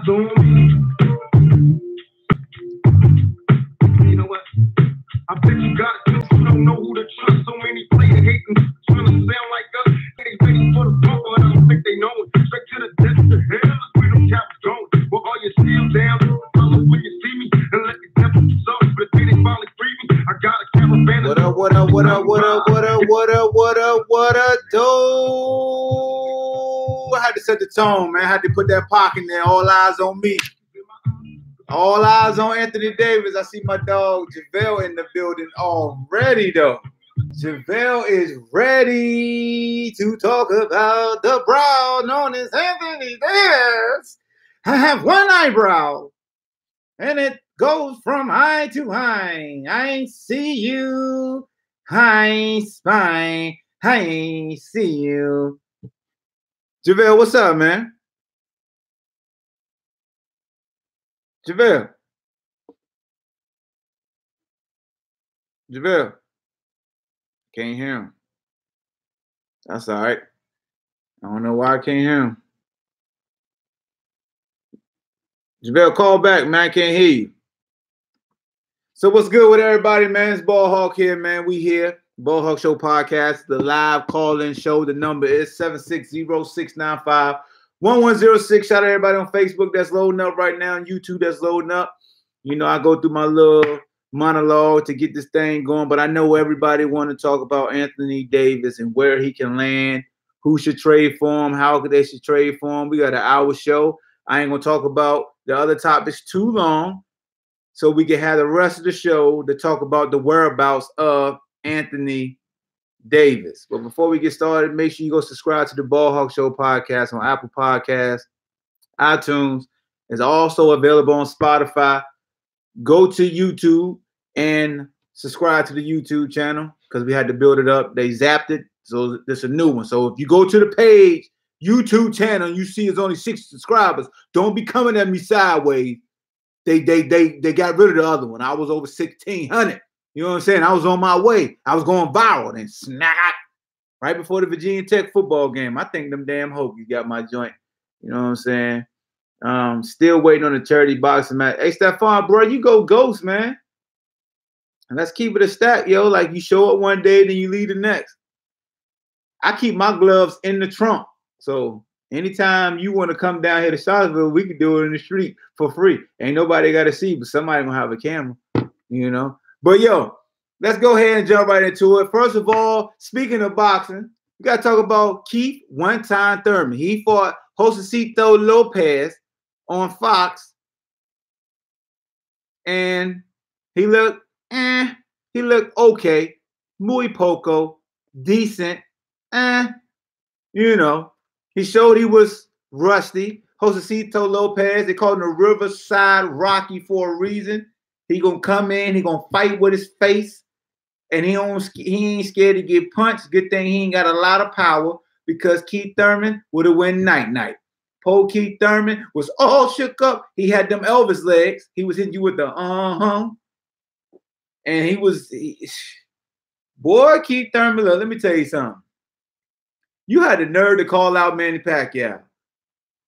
eyes on me. You know what? I bet you got it, since you don't know who to trust. So many players hating, trying to sound like us. They ready for the bump, but I don't think they know it. Straight to the depths of hell, where them caps going. Well, all you still down, fellas, when you see me, and let the devil suck. But then they finally free me. I got a caravan. What up, what up, what up, what up, what up, what up, what up, what up, do? I had to set the tone, man. I had to put that pocket in there. All eyes on me. All eyes on Anthony Davis. I see my dog JaVale in the building already, though. JaVale is ready to talk about the brow known as Anthony Davis. I have one eyebrow, and it goes from eye to eye. I see you. I spy. I see you. JaVale, what's up, man? JaVale. JaVale. Can't hear him. That's all right. I don't know why I can't hear him. JaVale, call back, man. I can't hear you. So what's good with everybody, man? It's Ball Hawk here, man. We here. Ball Hawk Show Podcast, the live call-in show. The number is 760-695-1106. Shout out to everybody on Facebook that's loading up right now, and YouTube that's loading up. You know, I go through my little monologue to get this thing going, but I know everybody want to talk about Anthony Davis and where he can land, who should trade for him, how they should trade for him. We got an hour show. I ain't going to talk about the other topics too long, so we can have the rest of the show to talk about the whereabouts of Anthony Davis. But before we get started, make sure you go subscribe to the Ball Hawk Show Podcast on Apple Podcasts, iTunes. It's also available on Spotify. Go to YouTube and subscribe to the YouTube channel because we had to build it up. They zapped it, so there's a new one. So if you go to the page, YouTube channel, and you see it's only 6 subscribers, don't be coming at me sideways. They got rid of the other one. I was over 1,600. You know what I'm saying? I was on my way. I was going viral. And snap, right before the Virginia Tech football game. I think them damn Hokies got my joint. You know what I'm saying? Still waiting on the charity boxing match. Hey, Stephon, bro, you go ghost, man. And let's keep it a stack, yo. Like you show up one day, then you leave the next. I keep my gloves in the trunk. So anytime you want to come down here to Charlottesville, we can do it in the street for free. Ain't nobody got to see, but somebody gonna have a camera, you know. But yo, let's go ahead and jump right into it. First of all, speaking of boxing, we got to talk about Keith One-Time Thurman. He fought Josecito Lopez on Fox, and he looked okay, muy poco, decent, you know. He showed he was rusty. Josecito Lopez, they called him the Riverside Rocky for a reason. He gonna come in, he gonna fight with his face, and he ain't scared to get punched. Good thing he ain't got a lot of power because Keith Thurman would have won night. Poor Keith Thurman was all shook up. He had them Elvis legs. He was hitting you with the and boy, Keith Thurman, look, let me tell you something. You had the nerve to call out Manny Pacquiao.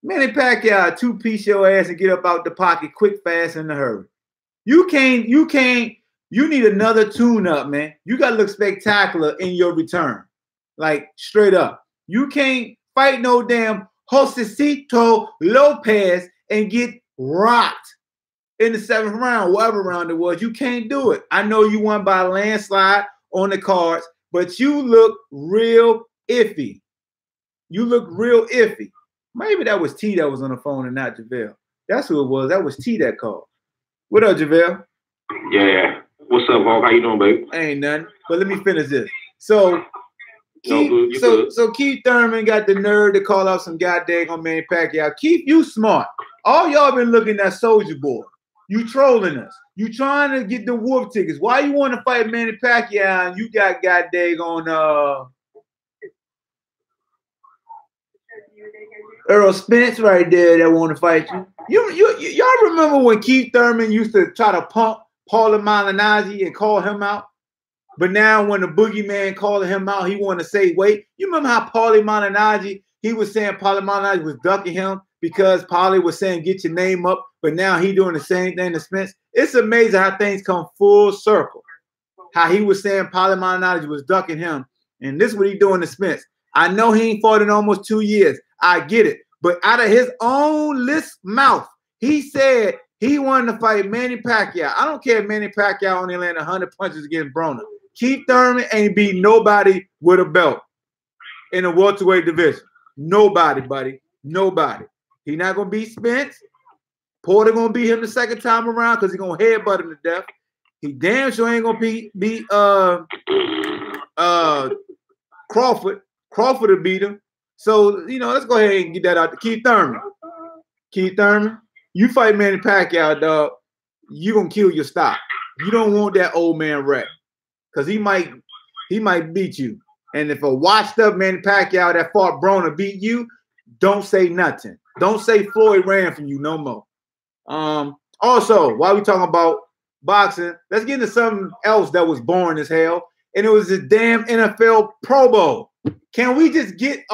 Manny Pacquiao, two-piece your ass and get up out the pocket quick, fast, in a hurry. You need another tune-up, man. You got to look spectacular in your return. Like, straight up. You can't fight no damn Josecito Lopez and get rocked in the 7th round, whatever round it was. You can't do it. I know you won by a landslide on the cards, but you look real iffy. You look real iffy. Maybe that was T that was on the phone and not JaVale. That's who it was. That was T that called. What up, JaVale? Yeah. What's up, Hawk? How you doing, baby? Ain't nothing. But let me finish this. So Keith Thurman got the nerve to call out some goddamn on Manny Pacquiao. Keith, you smart. All y'all been looking at Soulja Boy. You trolling us. You trying to get the wolf tickets. Why you want to fight Manny Pacquiao and you got goddamn on Earl Spence right there that want to fight you. Y'all remember when Keith Thurman used to try to pump Paulie Malignaggi and call him out? But now when the boogeyman calling him out, he want to say, wait. You remember how Paulie Malignaggi, he was saying Paulie Malignaggi was ducking him because Polly was saying get your name up, but now he doing the same thing to Spence. It's amazing how things come full circle. How he was saying Polly Malignaggi was ducking him, and this is what he doing to Spence. I know he ain't fought in almost 2 years. I get it. But out of his own mouth, he said he wanted to fight Manny Pacquiao. I don't care if Manny Pacquiao only landed 100 punches against Broner. Keith Thurman ain't beat nobody with a belt in the welterweight division. Nobody, buddy. Nobody. He not going to beat Spence. Porter going to beat him the second time around because he going to headbutt him to death. He damn sure ain't going to beat Crawford. Crawford will beat him. So, you know, let's go ahead and get that out to Keith Thurman. Keith Thurman, you fight Manny Pacquiao, dog, you going to kill your stock. You don't want that old man wreck because he might beat you. And if a washed up Manny Pacquiao that fought Broner beat you, don't say nothing. Don't say Floyd ran from you no more. Also, while we talking about boxing, let's get into something else that was boring as hell. And it was the damn NFL Pro Bowl. Can we just get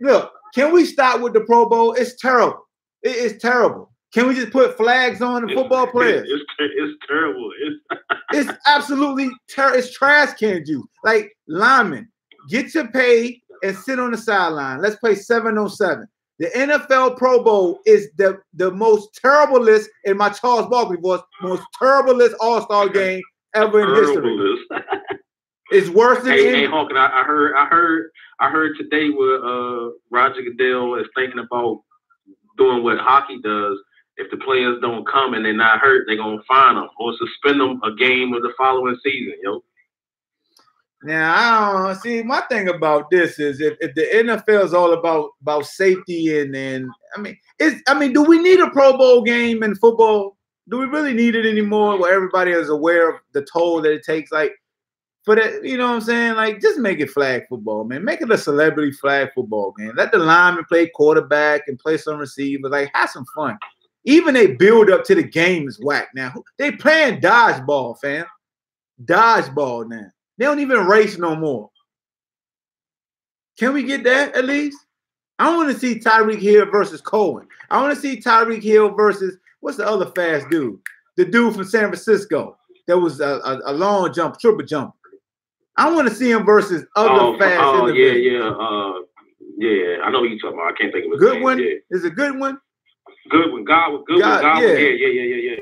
look? Can we stop with the Pro Bowl? It's terrible. It is terrible. Can we just put flags on the football players? It's terrible. It's absolutely terrible. It's trash can juice. Like linemen, get your pay and sit on the sideline. Let's play 7-on-7. The NFL Pro Bowl is the most terrible list in my Charles Barkley voice, most terrible list All-Star game ever in history. It's worse than Hey, Hawk, I heard today where Roger Goodell is thinking about doing what hockey does. If the players don't come and they're not hurt, they're gonna fine them or suspend them a game of the following season, yo. Now I don't see. My thing about this is if the NFL is all about safety and I mean, do we need a Pro Bowl game in football? Do we really need it anymore? Where everybody is aware of the toll that it takes, like. For that, you know what I'm saying? Like, just make it flag football, man. Make it a celebrity flag football game. Let the lineman play quarterback and play some receiver. Like, have some fun. Even they build up to the game is whack now. They playing dodgeball, fam. Dodgeball now. They don't even race no more. Can we get that at least? I want to see Tyreek Hill versus Cohen. I want to see Tyreek Hill versus, what's the other fast dude? The dude from San Francisco. That was a long jump, triple jump. I want to see him versus other fast individuals. Yeah. I know who you're talking about. I can't think of his name. Good one? Yeah. Is it good one? Good one. God. Yeah.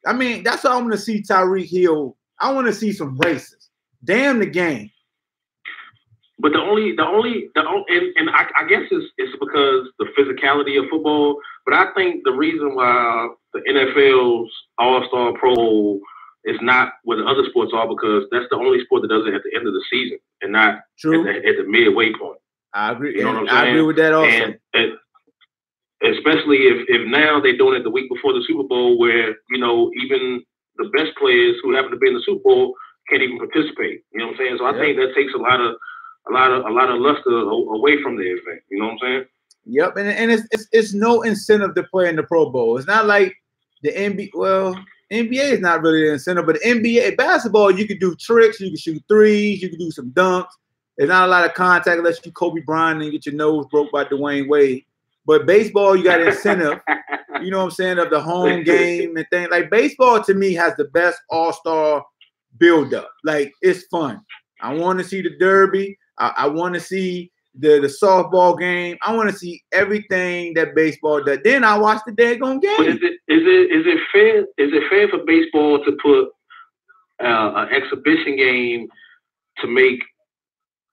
I mean, that's why I want to see Tyreek Hill. I want to see some races. Damn the game. But I guess it's because the physicality of football. But I think the reason why the NFL's All-Star Pro is not what the other sports are because that's the only sport that does it at the end of the season and not at the midway point. I agree. You know what I'm saying? I agree with that also. And especially if now they're doing it the week before the Super Bowl, where even the best players who happen to be in the Super Bowl can't even participate. You know what I'm saying? So I think that takes a lot of luster away from the event. You know what I'm saying? Yep, and it's no incentive to play in the Pro Bowl. It's not like the NBA. Well, NBA is not really the incentive, but NBA basketball, you can do tricks, you can shoot threes, you can do some dunks. There's not a lot of contact unless you Kobe Bryant and get your nose broke by Dwayne Wade. But baseball, you got incentive, you know what I'm saying, of the home game and things. Like baseball to me has the best all-star build-up. Like it's fun. I want to see the derby. I want to see the softball game. I want to see everything that baseball does. Then I watch the daggone game. But is it fair? Is it fair for baseball to put an exhibition game to make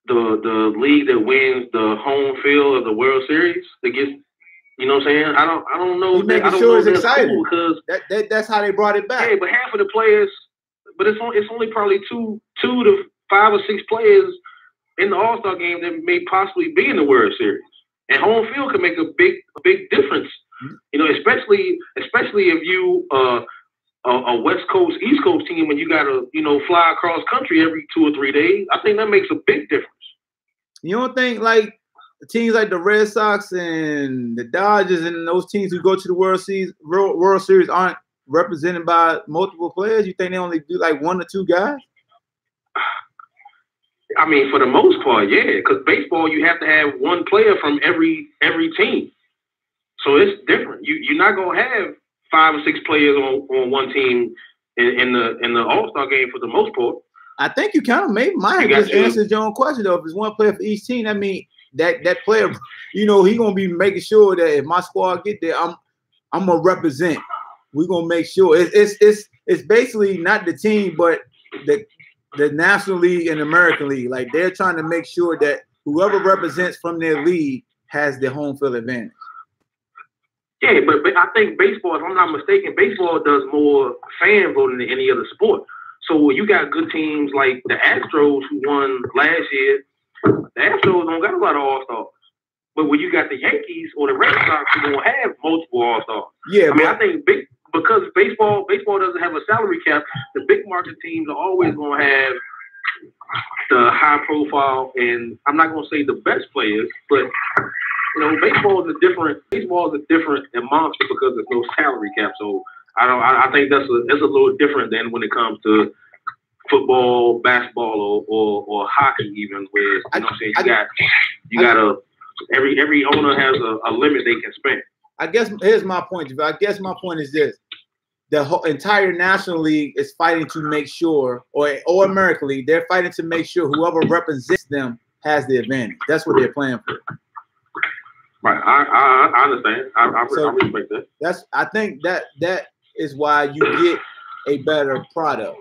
the league that wins the home field of the World Series that gets, you know what I'm saying? I don't know. Making sure it's exciting because that's how they brought it back. Yeah, but half of the players, but it's only probably two to 5 or 6 players in the All-Star game that may possibly be in the World Series. And home field can make a big difference. You know, especially if you a West Coast, East Coast team and you gotta, fly across country every 2 or 3 days. I think that makes a big difference. You don't think like teams like the Red Sox and the Dodgers and those teams who go to the World Series aren't represented by multiple players? You think they only do like 1 or 2 guys? I mean, for the most part, yeah. Because baseball, you have to have 1 player from every team. So it's different. You're not gonna have 5 or 6 players on one team in the All-Star game for the most part. I think you kind of might have just answered your own question though. If it's one player for each team, I mean that player, he gonna be making sure that if my squad get there, I'm gonna represent. We're gonna make sure it's basically not the team, but the National League and American League. Like they're trying to make sure that whoever represents from their league has the home field advantage. Yeah, but I think baseball, if I'm not mistaken, baseball does more fan voting than any other sport. So you got good teams like the Astros who won last year. The Astros don't got a lot of All-Stars. But when you got the Yankees or the Red Sox who don't have multiple All-Stars. Yeah, I think because baseball doesn't have a salary cap, the big market teams are always going to have the high profile, and I'm not going to say the best players, but baseball is a different monster because there's no salary cap. So I think it's a little different than when it comes to football, basketball, or hockey even, where you got every owner has a limit they can spend. I guess here's my point. I guess my point is this: the whole entire National League is fighting to make sure, or American League, they're fighting to make sure whoever represents them has the advantage. That's what they're playing for. Right, I understand. I respect that. I think that is why you get a better product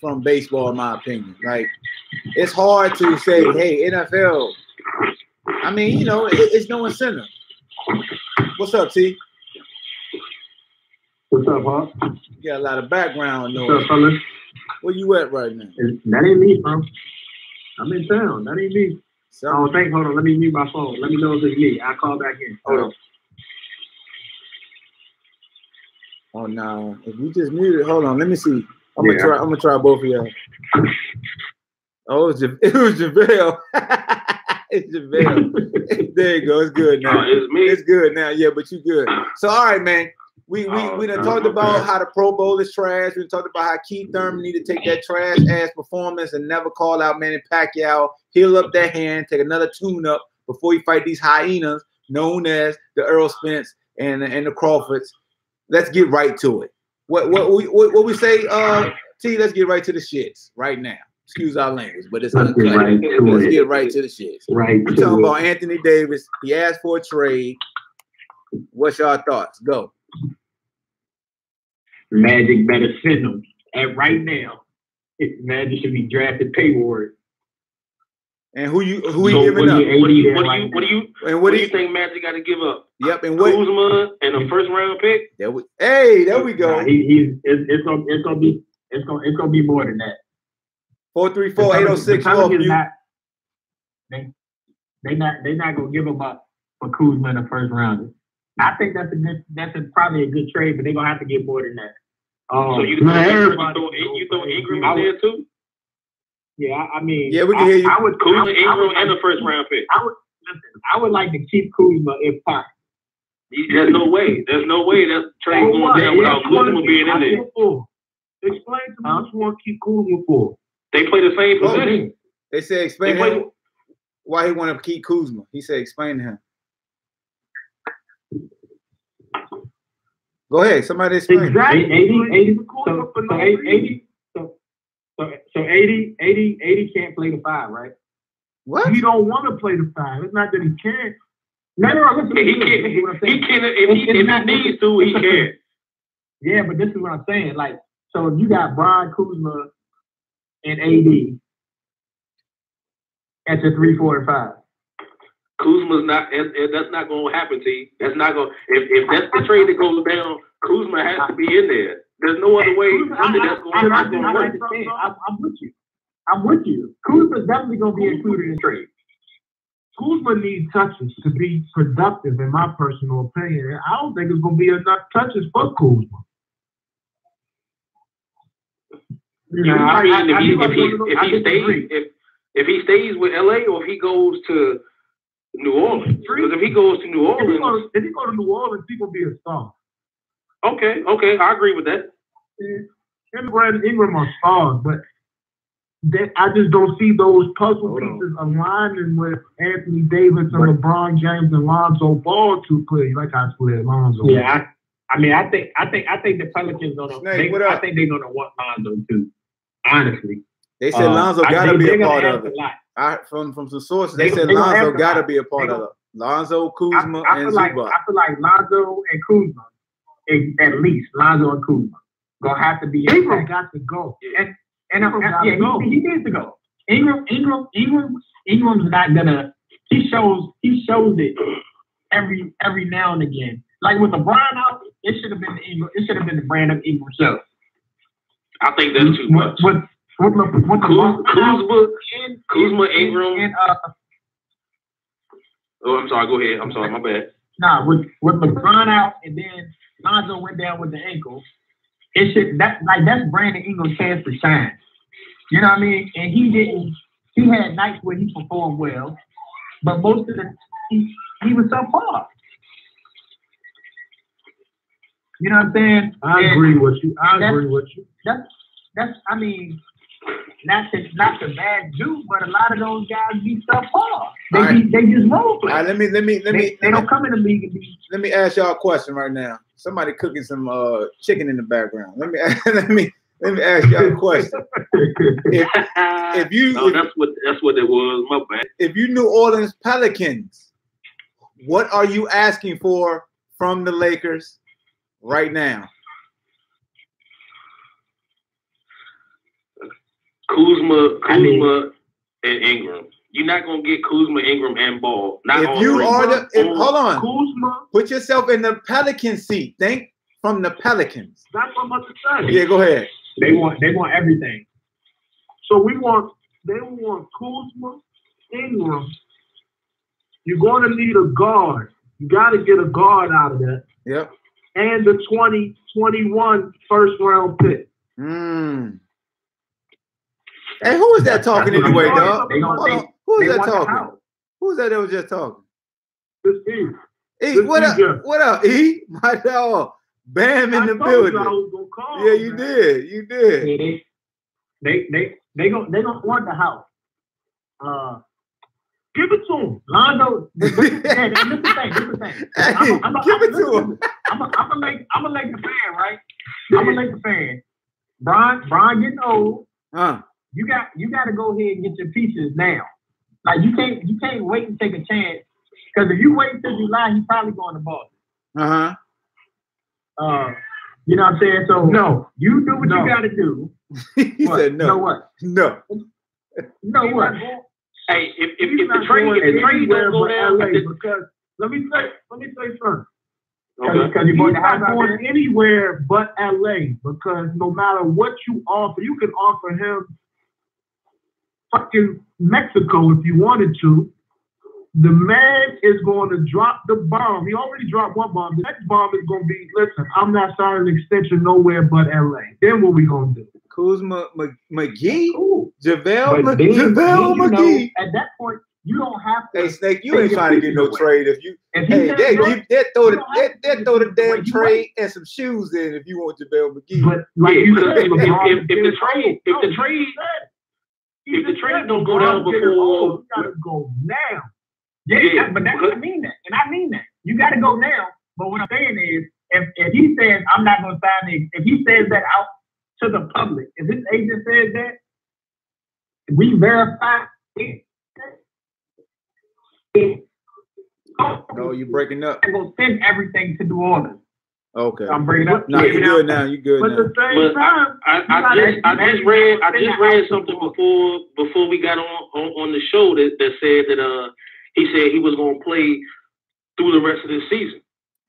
from baseball, in my opinion. Like, it's hard to say, hey, NFL. I mean, it's no incentive. What's up, T? What's up, huh? You got a lot of background noise. What's up, fellas? Where you at right now? That ain't me, bro. I'm in town. That ain't me. Hold on. Let me mute my phone. Let me know if it's me. I'll call back in. Hold on. Oh no! If you just muted, hold on. Let me see. I'm gonna try both of y'all. Oh, it was JaVale. It's JaVale. There you go. It's good now. It's me. It's good now. Yeah, but you good. So all right, man. We done talked about how the Pro Bowl is trash. We talked about how Keith Thurman need to take that trash ass performance and never call out Manny Pacquiao, heal up that hand, take another tune up before he fight these hyenas known as the Earl Spence and the Crawfords. Let's get right to it. What we say, T? Let's get right to the shits right now. Excuse our language, but it's uncut. Let's get right to the shits. Right. We're talking about Anthony Davis. He asked for a trade. What's your thoughts? Go. Magic better send them. And right now, Magic should be drafted pay ward. And who you giving up? What do you think Magic got to give up? Yep, and what? Kuzma and a first round pick. There we go. It's gonna be more than that. 434-806. They're not gonna give him up for Kuzma in the first round. I think that's probably a good trade, but they're gonna have to get more than that. So you throw Ingram in there too? Yeah, I mean, yeah, we can hear you. I would Kuzma, Ingram, and the first round pick. I would like to keep Kuzma if possible. There's no way that trade going down without Kuzma being in there. Explain to me what you want to keep Kuzma for. They play the same position. They said explain to him why he want to keep Kuzma. He said explain to him. Go ahead. Somebody explain. Exactly. 80 can't play the 5, right? What? He don't want to play the 5. It's not that he can't. No, listen. He can if he needs to, he can. Yeah, but this is what I'm saying. Like, so if you got Brian Kuzma and AD at the 3, 4, and 5. Kuzma's not. That's not going to happen to you. That's not going. If that's the trade that goes down, Kuzma has to be in there. There's no other way. I'm with you. Kuzma's definitely going to be included in the trade. Kuzma needs touches to be productive, in my personal opinion. I don't think it's going to be enough touches for Kuzma. If he stays with LA or if he goes to New Orleans, because if he goes to New Orleans, if he go to New Orleans, he gonna be a star. Okay, I agree with that. Him and Brandon Ingram are stars, but I just don't see those puzzle pieces aligning with Anthony Davis and LeBron James and Lonzo Ball too clearly. Like I said, Lonzo. Yeah, I mean, I think the Pelicans gonna. I think they're gonna want Lonzo too. Honestly, they said Lonzo gotta be a part of it. From some sources, they said Lonzo gotta be a part of it. Lonzo, Kuzma, and Zubac. I feel like Lonzo and Kuzma, at least Lonzo and Kuzma, gonna have to be. Ingram got to go. Yeah. He needs to go. Ingram's not gonna. He shows it every now and again. Like with LeBron out, it should have been Ingram. It should have been the brand of Ingram show. I think that's too much. With Kuzma, Ingram, and oh, I'm sorry. Go ahead. I'm sorry. My bad. Nah, with LeBron out, and then Lonzo went down with the ankle. It should that's Brandon Ingram's chance to shine. You know what I mean? And he didn't. He had nights where he performed well, but most of the he was subpar. You know what I'm saying? I agree with you. That's. I mean, not the bad dude, but a lot of those guys be subpar. They just role play. All right, let me. They don't come in the league and be. Let me ask y'all a question right now. Somebody cooking some chicken in the background. Let me ask y'all a question. If you that's what it was. My bad. If you New Orleans Pelicans, what are you asking for from the Lakers right now? Kuzma, and Ingram. You're not gonna get Kuzma, Ingram, and Ball. Hold on. Kuzma, put yourself in the Pelican seat. Think from the Pelicans. That's what I'm about to say. Yeah, go ahead. They want everything. So they want Kuzma, Ingram. You're going to need a guard. You got to get a guard out of that. Yep. And the 2021 first round pick. Hey, who is that talking anyway, dog? Who is that talking? Who is that was just talking? It's E. E, what up? What up, E? My dog. Bam in the building. Yeah, you did. You did. They gonna want the house. Give it to him. Lonzo. This is the thing. Give it to him. I'm gonna make the fan, right? I'm gonna make the fan. Brian getting old. You got to go ahead and get your pieces now. Like you can't wait and take a chance, because if you wait until July, he's probably going to Boston. You know what I'm saying? So no, you do what you got to do. He said no. Know what? No. No what? Hey, if the trade don't go down, because let me say something. Okay. Because he's not going anywhere but LA, because no matter what you offer, you can offer him fucking Mexico if you wanted to. The man is going to drop the bomb. He already dropped one bomb. The next bomb is going to be, listen, I'm not signing an extension nowhere but LA. Then what we going to do? Kuzma McGee? Cool. JaVale McGee. At that point, you don't have to. Hey, Snake, you ain't trying to get no trade if you. They throw the damn trade and some shoes in if you want JaVale McGee. But like if the trade don't go down before, you gotta go now. Yeah, but I mean that, and I mean that. You got to go now. But what I'm saying is, if he says I'm not going to sign it, if he says that out to the public, if his agent says that, we verify it. No, you're breaking up. I'm going to send everything to New Orleans. Okay. I'm breaking up. No, you're good now. You're good now. But at the same time, I just read something before we got on the show that said that he said he was going to play through the rest of the season.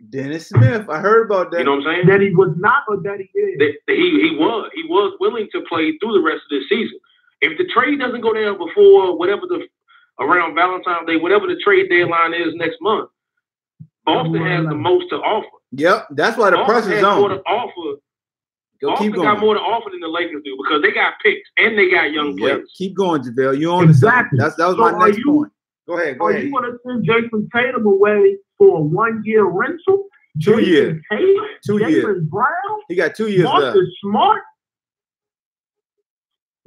Dennis Smith, I heard about that. You know what I'm saying? That he was not, or that he is. He was willing to play through the rest of the season. If the trade doesn't go down before around Valentine's Day, whatever the trade deadline is next month, Boston has the most to offer. Yep, that's why the pressure's on. More to offer. Boston got more to offer than the Lakers do, because they got picks and they got young players. Keep going, JaVale. You on exactly. That was my next point. Go ahead. Are you going to send Jason Tatum away for a 1-year rental? 2 years. 2 years. Jaylen Brown? He got 2 years left. Smart?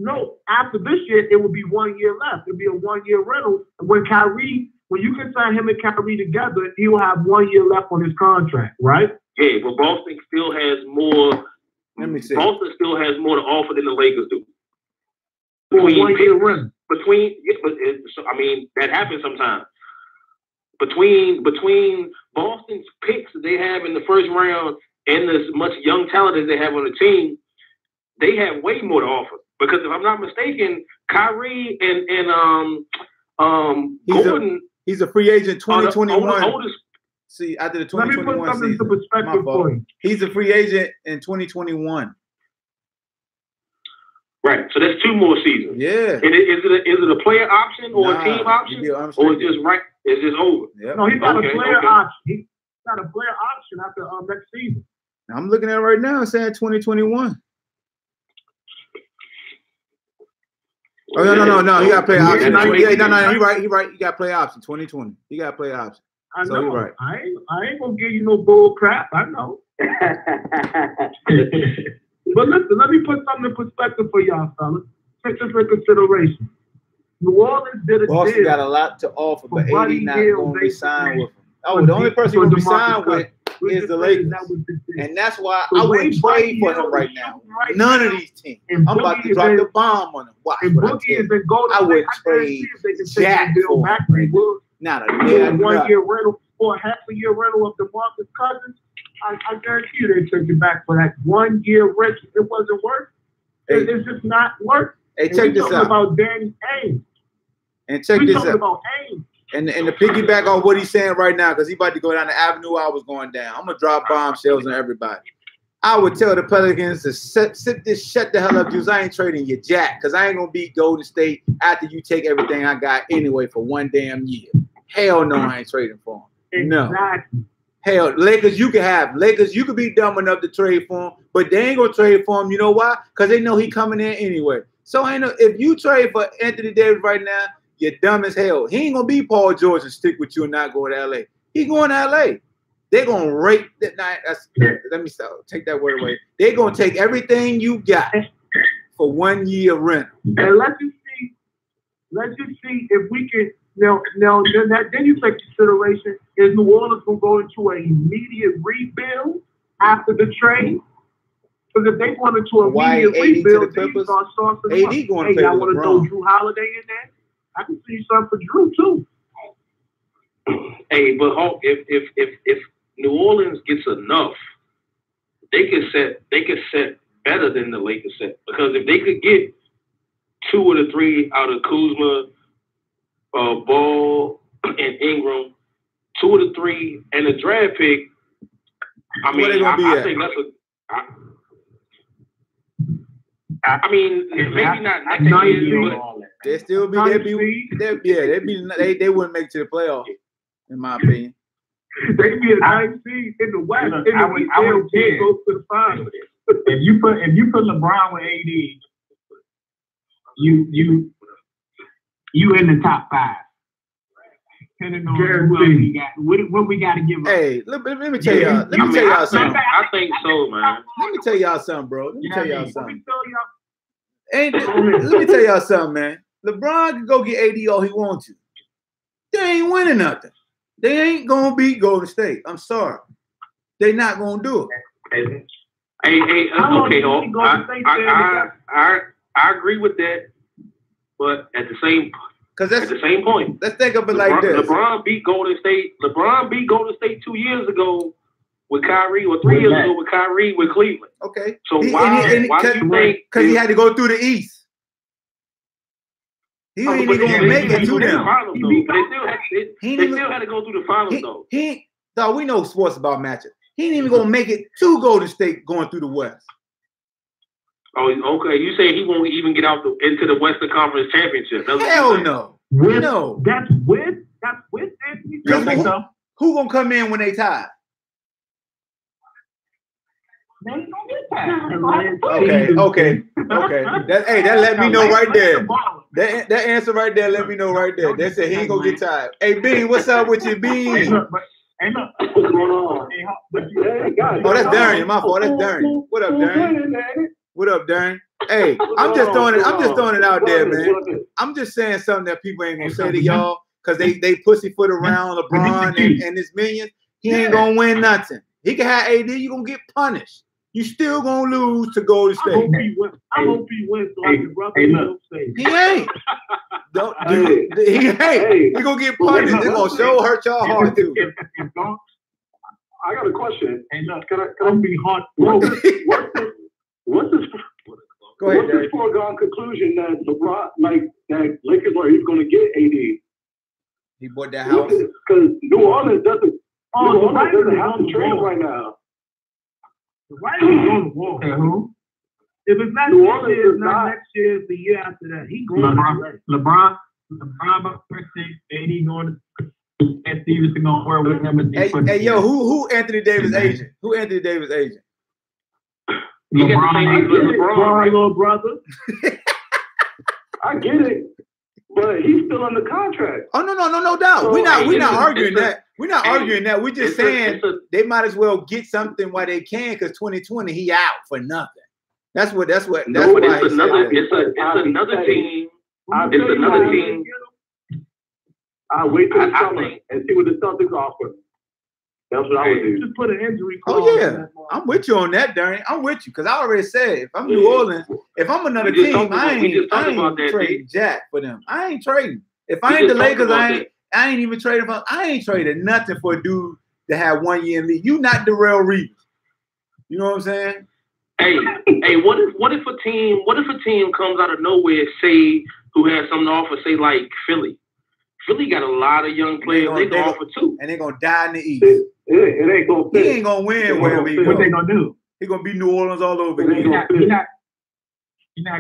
No, after this year, it would be 1 year left. It'd be a 1 year rental. When you can sign him and Kyrie together, he will have 1 year left on his contract, right? Yeah, but Boston still has more. Let me see. Boston still has more to offer than the Lakers do. For 1 year rental. I mean, that happens sometimes. Between Boston's picks that they have in the first round and as much young talent as they have on the team, they have way more to offer. Because if I'm not mistaken, Kyrie and Gordon, he's a free agent 2021. Oldest. See, after the 2021 Let me put something season, into perspective for you. He's a free agent in 2021. Right, so that's 2 more seasons. Yeah. And is it a player option or a team option, or it's just right? It's just over. Yep. No, he's got a player option. He's got a player option after next season. I'm looking at it right now, saying 2021. Oh no! He got player option. He right. He got player option. 2020. He got player option. I know. So you're right. I ain't gonna give you no bull crap. I know. But listen, let me put something in perspective for y'all, fellas. Take this into consideration. New Orleans did a Boston deal. got a lot to offer, but AD not going to be signed with him. Oh, For the only person going to be signed DeMarcus with is the Lakers. And that's why I wouldn't trade for him right now. None of these teams. I'm about to drop the bomb on him. Watch what I'm telling you. I wouldn't trade Jack for him. Not a damn 1 year rental or a half a year rental of DeMarcus Cousins. I guarantee you they took it back for that 1 year rental. It wasn't worth. It's just not worth. Hey, check this out. About Danny Ainge. And check this out. About Ainge. And to piggyback on what he's saying right now, because he's about to go down the avenue I was going down. I'm gonna drop bombshells on everybody. I would tell the Pelicans to shut the hell up, dudes. I ain't trading you jack, because I ain't gonna beat Golden State after you take everything I got anyway for 1 damn year. Hell no, I ain't trading for him. Exactly. No. Hell, Lakers, you can have. Lakers, you could be dumb enough to trade for him, but they ain't gonna trade for him. You know why? Because they know he coming in anyway. So if you trade for Anthony Davis right now, you're dumb as hell. He ain't gonna be Paul George and stick with you and not go to LA. He going to LA. They're gonna rape that night. Let me stop. Take that word away. They're gonna take everything you got for 1 year rent. And let's just see if we can. Now, then you take consideration: is New Orleans gonna go into an immediate rebuild after the trade? Because if they want into an immediate rebuild, then you start sourcing. AD going to I want to throw Drew Holiday in there. I can see something for Drew too. Hey, but Hawk, if New Orleans gets enough, they could set better than the Lakers set, because if they could get 2 of the 3 out of Kuzma, Ball, and Ingram, 2 of the 3, and a draft pick. I mean, I think that's I mean, maybe not next year, but they still be. They wouldn't make it to the playoffs, in my opinion. They'd be a 9th seed in the West. I would go to the finals. If you put LeBron with AD, you in the top 5. Depending on what we got to give up. Hey, let me tell y'all. Let me tell y'all something. I think so, man. Let me tell y'all something, bro. Let me tell y'all something. Let me tell y'all something, man. LeBron can go get AD all he wants to. They ain't winning nothing. They ain't gonna beat Golden State. I'm sorry. They not gonna do it. Hey, okay, I agree with that, but at the same point, let's think of it like this. LeBron beat Golden State 2 years ago with Kyrie, or 3 years ago with Kyrie with Cleveland. Okay. So why do you think? Because he had to go through the East. He ain't even gonna make it to them. They still had to go through the finals, though. Dog, we know sports about matchups. He ain't even gonna make it to Golden State going through the West. Oh, okay. You say he won't even get out into the Western Conference Championship? Hell no. No. That's with Anthony Davis. Who gonna come in when they tie? They ain't gonna get tied. Okay. That let me know right there. That answer right there let me know right there. They said he ain't gonna get tired. Hey, Bean, what's up with you, Bean? Hey, look, what's going on? Oh, that's Darian. My fault. That's Darian. What up, Darian? What up, Darren? Hey, I'm just throwing it out there, man. I'm just saying something that people ain't gonna say to y'all because they pussyfoot around LeBron and his minions. He ain't gonna win nothing. He can have AD. You gonna get punished. You still gonna lose to Golden State. I hope he wins so I can rub him. He ain't. He ain't. He gonna get punished. They're gonna so hurt y'all hard too. I got a question. Hey, look, can I be hard? What's this foregone conclusion that LeBron, that Lakers are even going to get AD? He bought that house because New Orleans doesn't. New Orleans doesn't have to trade him right now. The writing is on the wall. Who? If it's not New this Orleans year, it's is not next year, it's the year after that. He going LeBron about first thing, AD going to. And Stevenson gonna work with him. Hey, yo, who Anthony Davis agent? Who Anthony Davis agent? LeBron, little brother. I get it, but he's still under contract. Oh no doubt. So, we're not arguing that. We're not arguing that. We're just saying they might as well get something while they can because 2020 he out for nothing. That's why it's another team. It's another team. I'll wait till the summer and see what the Celtics offer. That's what I would do. Just put an injury clause. Oh yeah, I'm with you on that, Darren. I'm with you because I already said if I'm New Orleans, if I'm another team, I ain't trading Jack for them. I ain't trading. If I ain't the Lakers, I ain't even trading for. I ain't trading nothing for a dude that had 1 year in league. You not Darrell Reeves. You know what I'm saying? Hey, what if a team comes out of nowhere, say who has something to offer, say like Philly. Philly got a lot of young players. They can offer too, and they're gonna die in the East. It ain't gonna fit. He ain't gonna win wherever he goes. What they gonna do? He gonna beat New Orleans all over again. You're not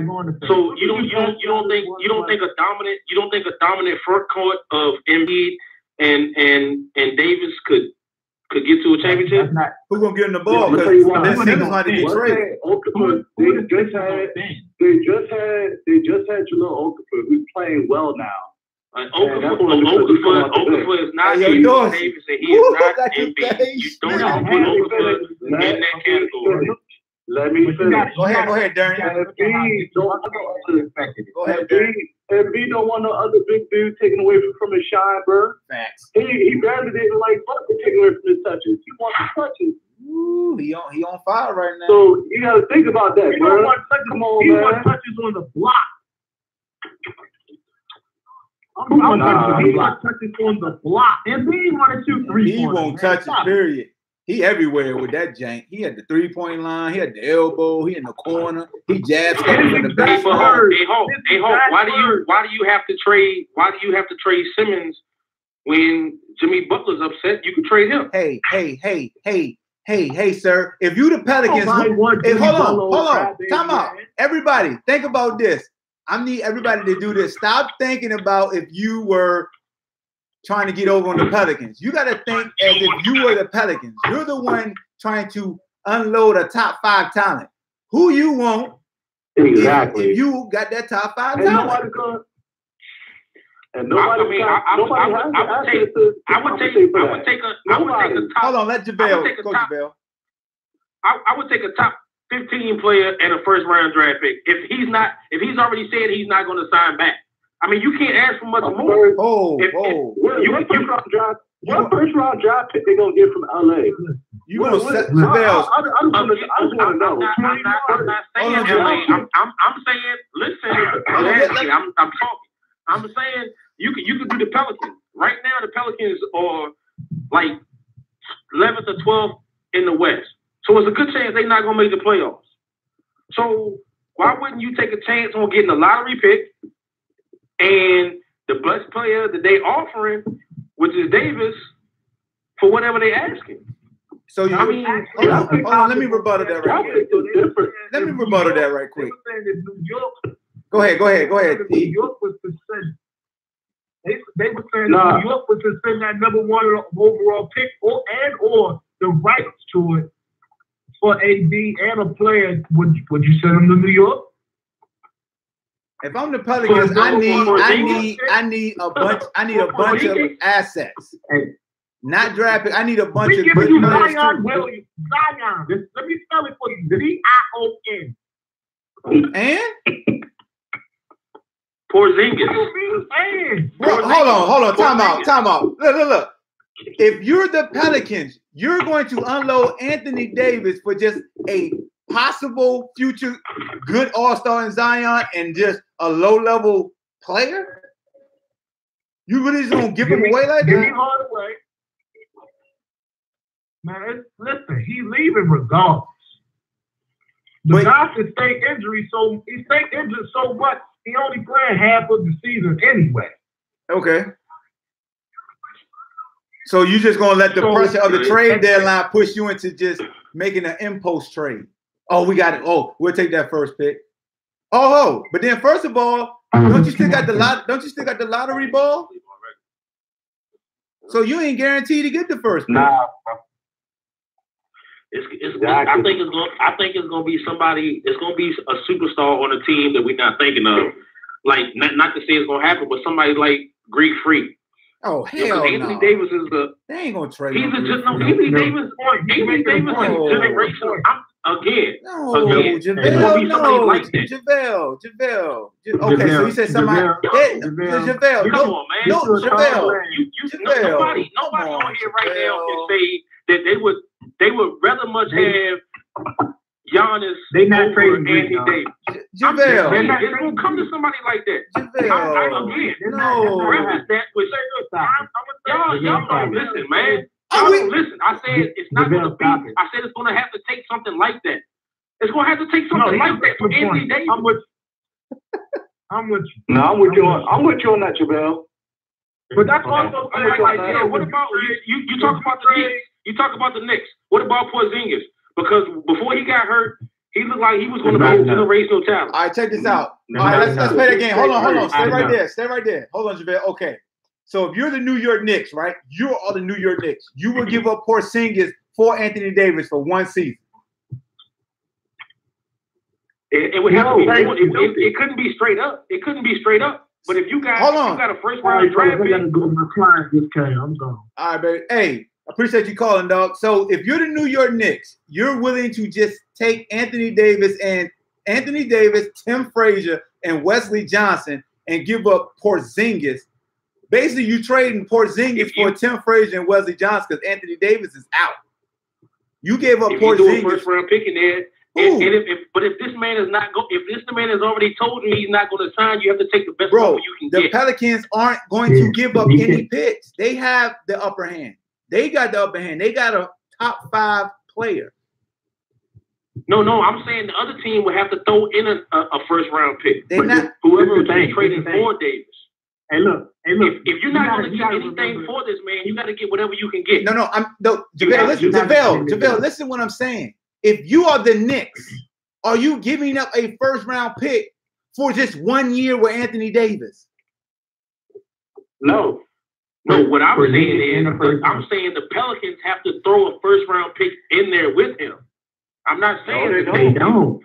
going to. So you don't think a dominant front court of Embiid and Davis could get to a championship? Who's gonna get him the ball? Because Simmons might get traded. They just had Jahlil Okafor, who's playing well now. Okafor is not Davis, and he is not Embiid. You don't have to put Okafor in that category. Let me finish. Go ahead, Darren. Go ahead, Darren. Embiid don't want no other big dude taken away from his shine, bro. Facts. He barely didn't like fucking taking away from his touches. He wants the touches. Ooh, he on fire right now. So you got to think about that, bro. Come on, man. He wants touches on the block. He wants touches on the block. And he want to shoot 3 points. He won't touch it, period. He everywhere with that jank. He had the 3-point line. He had the elbow. He in the corner. He jab stepping from the back. Hey, why do you have to trade? Why do you have to trade Simmons when Jimmy Butler's upset? You can trade him. Hey, sir. If you the Pelicans, hold on. Time out. Everybody, think about this. I need everybody to do this. Stop thinking about if you were trying to get over on the Pelicans. You got to think as if you were the Pelicans. You're the one trying to unload a top 5 talent. Who you want? Exactly. If you got that top 5 talent. I would take a top. Hold on, let JaVale go, JaVale. I would take a top 15 player and a first round draft pick. If he's already said he's not going to sign back. I mean, you can't ask for much more. What first round draft pick they gonna get from LA? You gonna set JaVale? I just want to know. I'm not saying LA. I'm saying, listen. I'm talking. I'm saying you could do the Pelicans right now. The Pelicans are like 11th or 12th in the West, so it's a good chance they're not gonna make the playoffs. So why wouldn't you take a chance on getting a lottery pick? And the best player that they offering, which is Davis, for whatever they asking. So hold on, let me rebuttal that right quick. Let me rebuttal that right quick. Go ahead. New York was to send. They were saying New York was to send that number 1 overall pick or the rights to it for AD and a player. Would you send them to New York? If I'm the Pelicans, I need a bunch of assets. Not draft pick. I need a bunch of good players. Zion Williams. Zion. Let me spell it for you. Zion. And Porzingis. Bro, hold on. Time out. Look. If you're the Pelicans, you're going to unload Anthony Davis for just a possible future good all-star in Zion and just a low-level player? You really just gonna give him away like that? Give me Hardaway. Man, listen, he's leaving regardless. The guy can stay injured so much, he only playing half of the season anyway. Okay. So you just gonna let the pressure of the trade deadline push you into just making an impulse trade? Oh, we got it. Oh, we'll take that first pick. Oh, but then first of all, don't you still got the lottery ball? So you ain't guaranteed to get the first pick. Nah. I think it's gonna be somebody. It's gonna be a superstar on a team that we're not thinking of. Like not to say it's gonna happen, but somebody like Greek Freak. Oh hell no! Anthony Davis is They ain't gonna trade. He's Anthony Davis is generational. Again. JaVale. Okay, so you said somebody. JaVale. Come on, man. No, JaVale. Nobody on here right now can say that they would rather much have Giannis over Anthony Davis. JaVale. It's gonna come to somebody like that. JaVale. Y'all listen, man. Listen, I said it's not going to be. I said it's going to have to take something like that. It's going to have to take something like that for Anthony Davis. I'm with you. No, I'm with you on that, JaVale. But that's also what about you talk about the Knicks? You talk about the Knicks. What about Porzingis? Because before he got hurt, he looked like he was going to be a generational talent. All right, check this out. All right, let's play the game. Hold on. Stay right there. Hold on, JaVale. Okay. So if you're the New York Knicks, right? You are the New York Knicks. You will give up Porzingis for Anthony Davis for one season. It would have to be. It couldn't be straight up. It couldn't be straight up. But if you got a first round draft pick, I'm gone. All right, baby. Hey, appreciate you calling, dog. So if you're the New York Knicks, you're willing to just take Anthony Davis, Tim Frazier, and Wesley Johnson and give up Porzingis. Basically, you trading Porzingis for Tim Frazier and Wesley Johnson because Anthony Davis is out. You gave up Porzingis. You do a first round pick in there. If this man is not if this man has already told you he's not going to sign, you have to take the best offer you can get. The Pelicans aren't going to give up any picks. They have the upper hand. They got the upper hand. They got a top 5 player. No, I'm saying the other team would have to throw in a first round pick. Whoever is trading for Davis. Hey, look. If you're not going to get anything for this man, you got to get whatever you can get. JaVale, listen what I'm saying. If you are the Knicks, are you giving up a first round pick for just 1 year with Anthony Davis? No. What I'm saying is, I'm saying the Pelicans have to throw a first round pick in there with him. I'm not saying they don't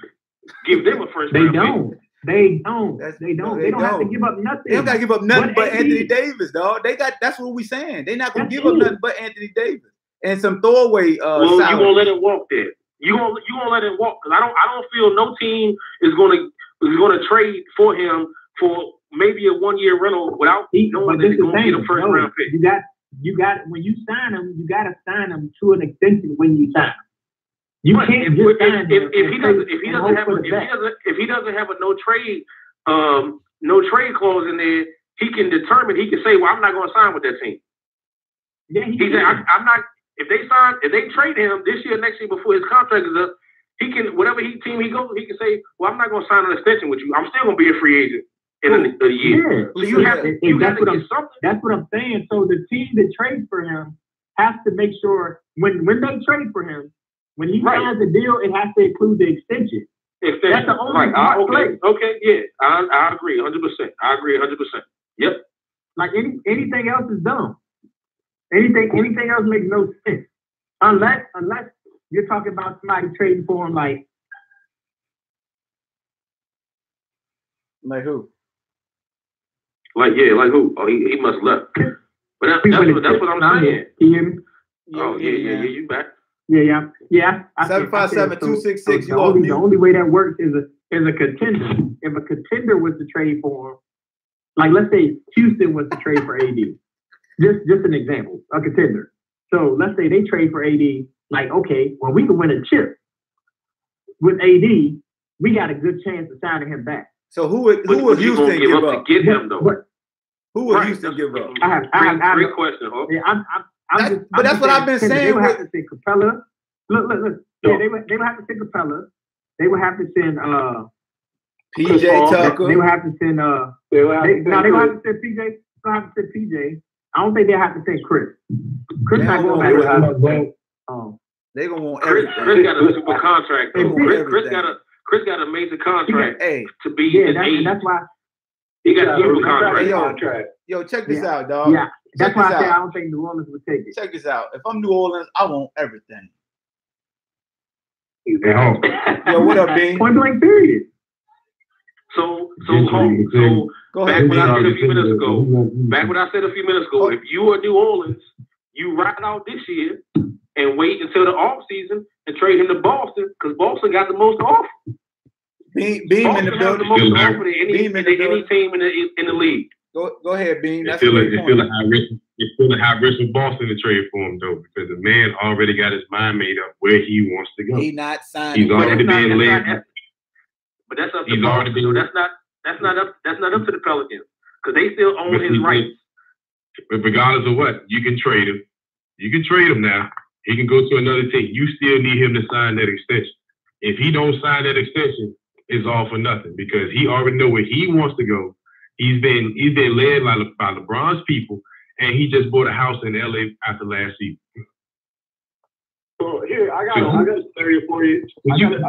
give them a first round pick. They don't have to give up nothing. They don't got to give up nothing but Anthony Davis, dog. That's what we saying. They're not going to give up nothing but Anthony Davis and some throwaway. Well, you gonna let it walk there. You gonna let it walk because I don't feel no team is gonna trade for him for maybe a 1 year rental without knowing that he's gonna get a first round pick. You got when you sign him, you got to sign him to an extension when you sign him. You can't just sign him if he doesn't have a no trade clause in there, he can say, well, I'm not going to sign with that team. Yeah, he said, I'm not. If they trade him this year, next year before his contract is up, he can whatever team he goes, he can say, well, I'm not going to sign an extension with you. I'm still going to be a free agent in a year. Yeah. So you have to get something. That's what I'm saying. So the team that trades for him has to make sure when they trade for him, when he signs the deal, it has to include the extension. That's the only play. Okay, yeah, I agree 100%. I agree 100%. Yep. Like anything else is dumb. Anything else makes no sense. Unless you're talking about somebody trading for him like who? Like who? Oh, he must have left. But that's what I'm saying. Can you hear me? Oh yeah, you back. Yeah. 757-266. The only way that works is is a contender. If a contender was to trade for him, like let's say Houston was to trade for AD, just an example, a contender. So let's say they trade for AD, like okay, well we can win a chip with AD. We got a good chance of signing him back. So who would Houston give up to get him though? Who would Houston give up? I have great question, huh? Yeah, but that's what I've been saying. They would have to send Capella. Look. Yeah, they would have to send Capella. They would have to send PJ Tucker. They would have to send they would have to send PJ. They would have to send PJ. I don't think they have to send Chris. Chris not going back. They're gonna want Chris got a super contract. Chris got a major contract to be that's why he got a super contract. Yo, check this out, dog. Yeah, that's why I say I don't think New Orleans would take it. Check this out. If I'm New Orleans, I want everything. Yo, what up, Bean? Point blank period. So back what I said a few minutes ago, if you are New Orleans, you ride out this year and wait until the off season and trade him to Boston because Boston got the most off. Beam in the building. Any team in the league. Go ahead, Beam. It's still a high risk for Boston to trade for him though, because the man already got his mind made up where he wants to go. He's not signing. He's already being led. But that's up to Boston. So that's not up to the Pelicans because they still own his rights. But regardless of what, you can trade him. You can trade him now. He can go to another team. You still need him to sign that extension. If he don't sign that extension, it's all for nothing because he already know where he wants to go. He's been led by LeBron's people, and he just bought a house in LA after last season. So here, I got a scenario for you. You can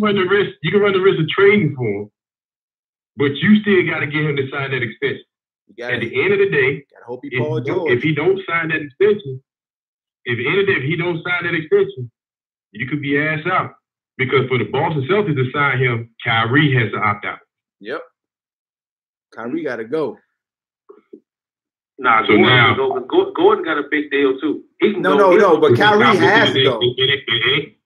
run the risk of trading for him, but you still got to get him to sign that extension. At the end of the day, if he don't sign that extension, you could be ass out. Because for the Boston Celtics to sign him, Kyrie has to opt out. Yep. Kyrie got to go. Nah, so Gordon got a big deal too. No, but Kyrie has to go.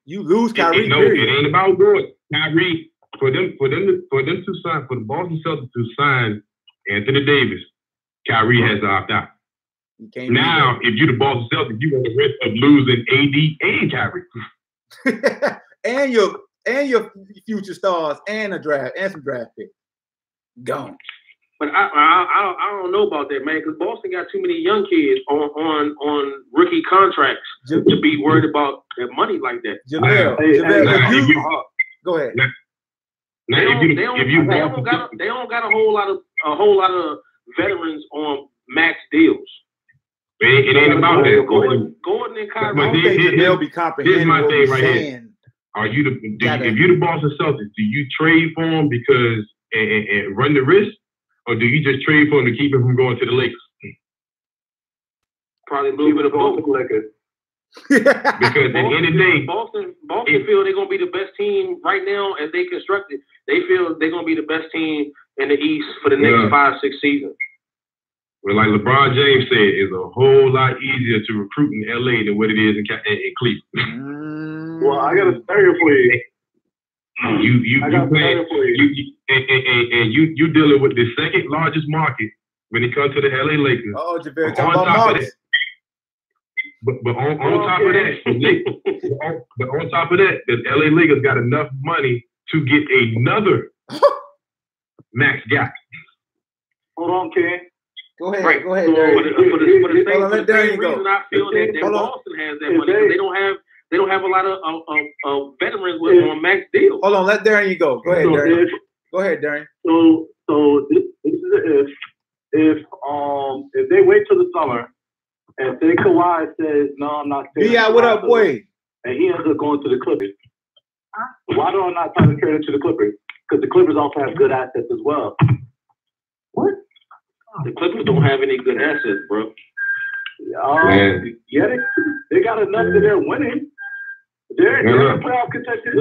You lose Kyrie. It ain't about Gordon. Kyrie, for them to sign, for the Boston Celtics to sign Anthony Davis, Kyrie has to opt out. Now, if you're the Boston Celtics, you run the risk of losing AD and Kyrie. and your future stars and some draft picks gone. But I don't know about that, man, because Boston got too many young kids on rookie contracts to be worried about their money like that. Go ahead. They don't got a whole lot of veterans on max deals. It ain't about that. Gordon and Kyrie. They'll be comprehending. Here's my thing right here. If you're the Boston Celtics, do you trade for him because and run the risk, or do you just trade for him to keep him from going to the Lakers? Probably a little bit of both. Because at the end of the day, Boston feel they're gonna be the best team right now as they constructed. They feel they're gonna be the best team in the East for the next 5-6 seasons. Well, like LeBron James said, it's a whole lot easier to recruit in LA than what it is in Cleveland. Well, I got a scenario for you. You dealing with the second largest market when it comes to the LA Lakers. Oh, Javier, talk about markets. But on top of that, the LA Lakers got enough money to get another max guy. Hold on, Ken. Go ahead. Right. Go ahead. For the same go. reason I feel that Boston has that money because they don't have a lot of veterans on max deals. Hold on, let Darian go. Go ahead, Darian. Go ahead, Darian. So this is if they wait till the summer and say Kawhi says no, I'm not. Yeah, what up, boy? And he ends up going to the Clippers. Why do I not try to trade him to the Clippers? Because the Clippers also have good assets as well. What? The Clippers don't have any good assets, bro. Yeah, they got enough that they're winning. They're in playoff contention. I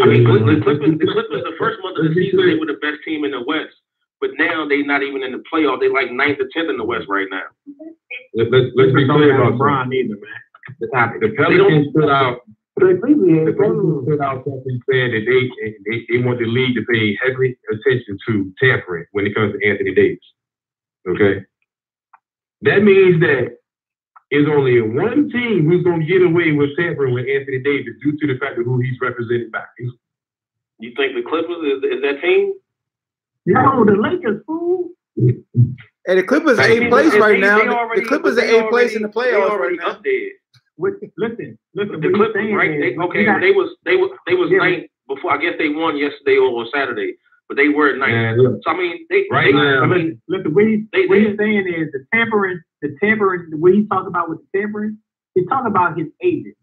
mean, the Clippers, the first month of the season, they were the best team in the West. But now they're not even in the playoff. They're like 9th or 10th in the West right now. Let's be clear about LeBron either, man. The Pelicans put out The Clippers put out something saying that they want the league to pay heavy attention to tampering when it comes to Anthony Davis. Okay? That means that there's only one team who's going to get away with tampering with Anthony Davis due to the fact of who he's represented by. You think the Clippers is that team? No, the Lakers, fool. And the Clippers are 8th place right now. The Clippers are 8th place in the playoffs right now. Listen. The Clippers, right? They was 9th before. I guess they won yesterday or Saturday, but they were 9th. So I mean, listen. What he's saying is the tampering. What he's talking about with the tampering, he's talking about his agent,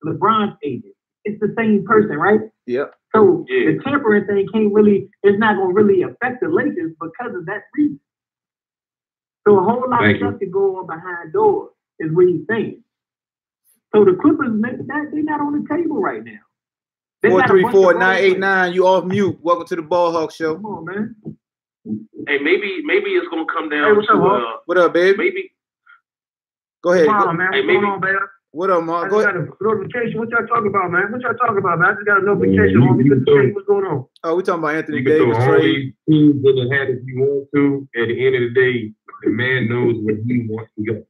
LeBron's agent. It's the same person, right? Yep. So the tampering thing it's not going to really affect the Lakers because of that reason. So a whole lot of stuff can go on behind doors, is what he's saying. So the Clippers, they're not on the table right now. 434-989. You off mute. Welcome to the Ball Hawk Show. Come on, man. Hey, maybe it's gonna come down to what up, babe? Maybe. Go ahead. Come on, man. What's going on, babe? What up, Mark? Go ahead. Notification. What y'all talking about, man? I just got a notification on me. What's going on? Oh, we talking about Anthony You Davis can throw all trade. these teams in the hat if you want to. At the end of the day, the man knows where he wants to go.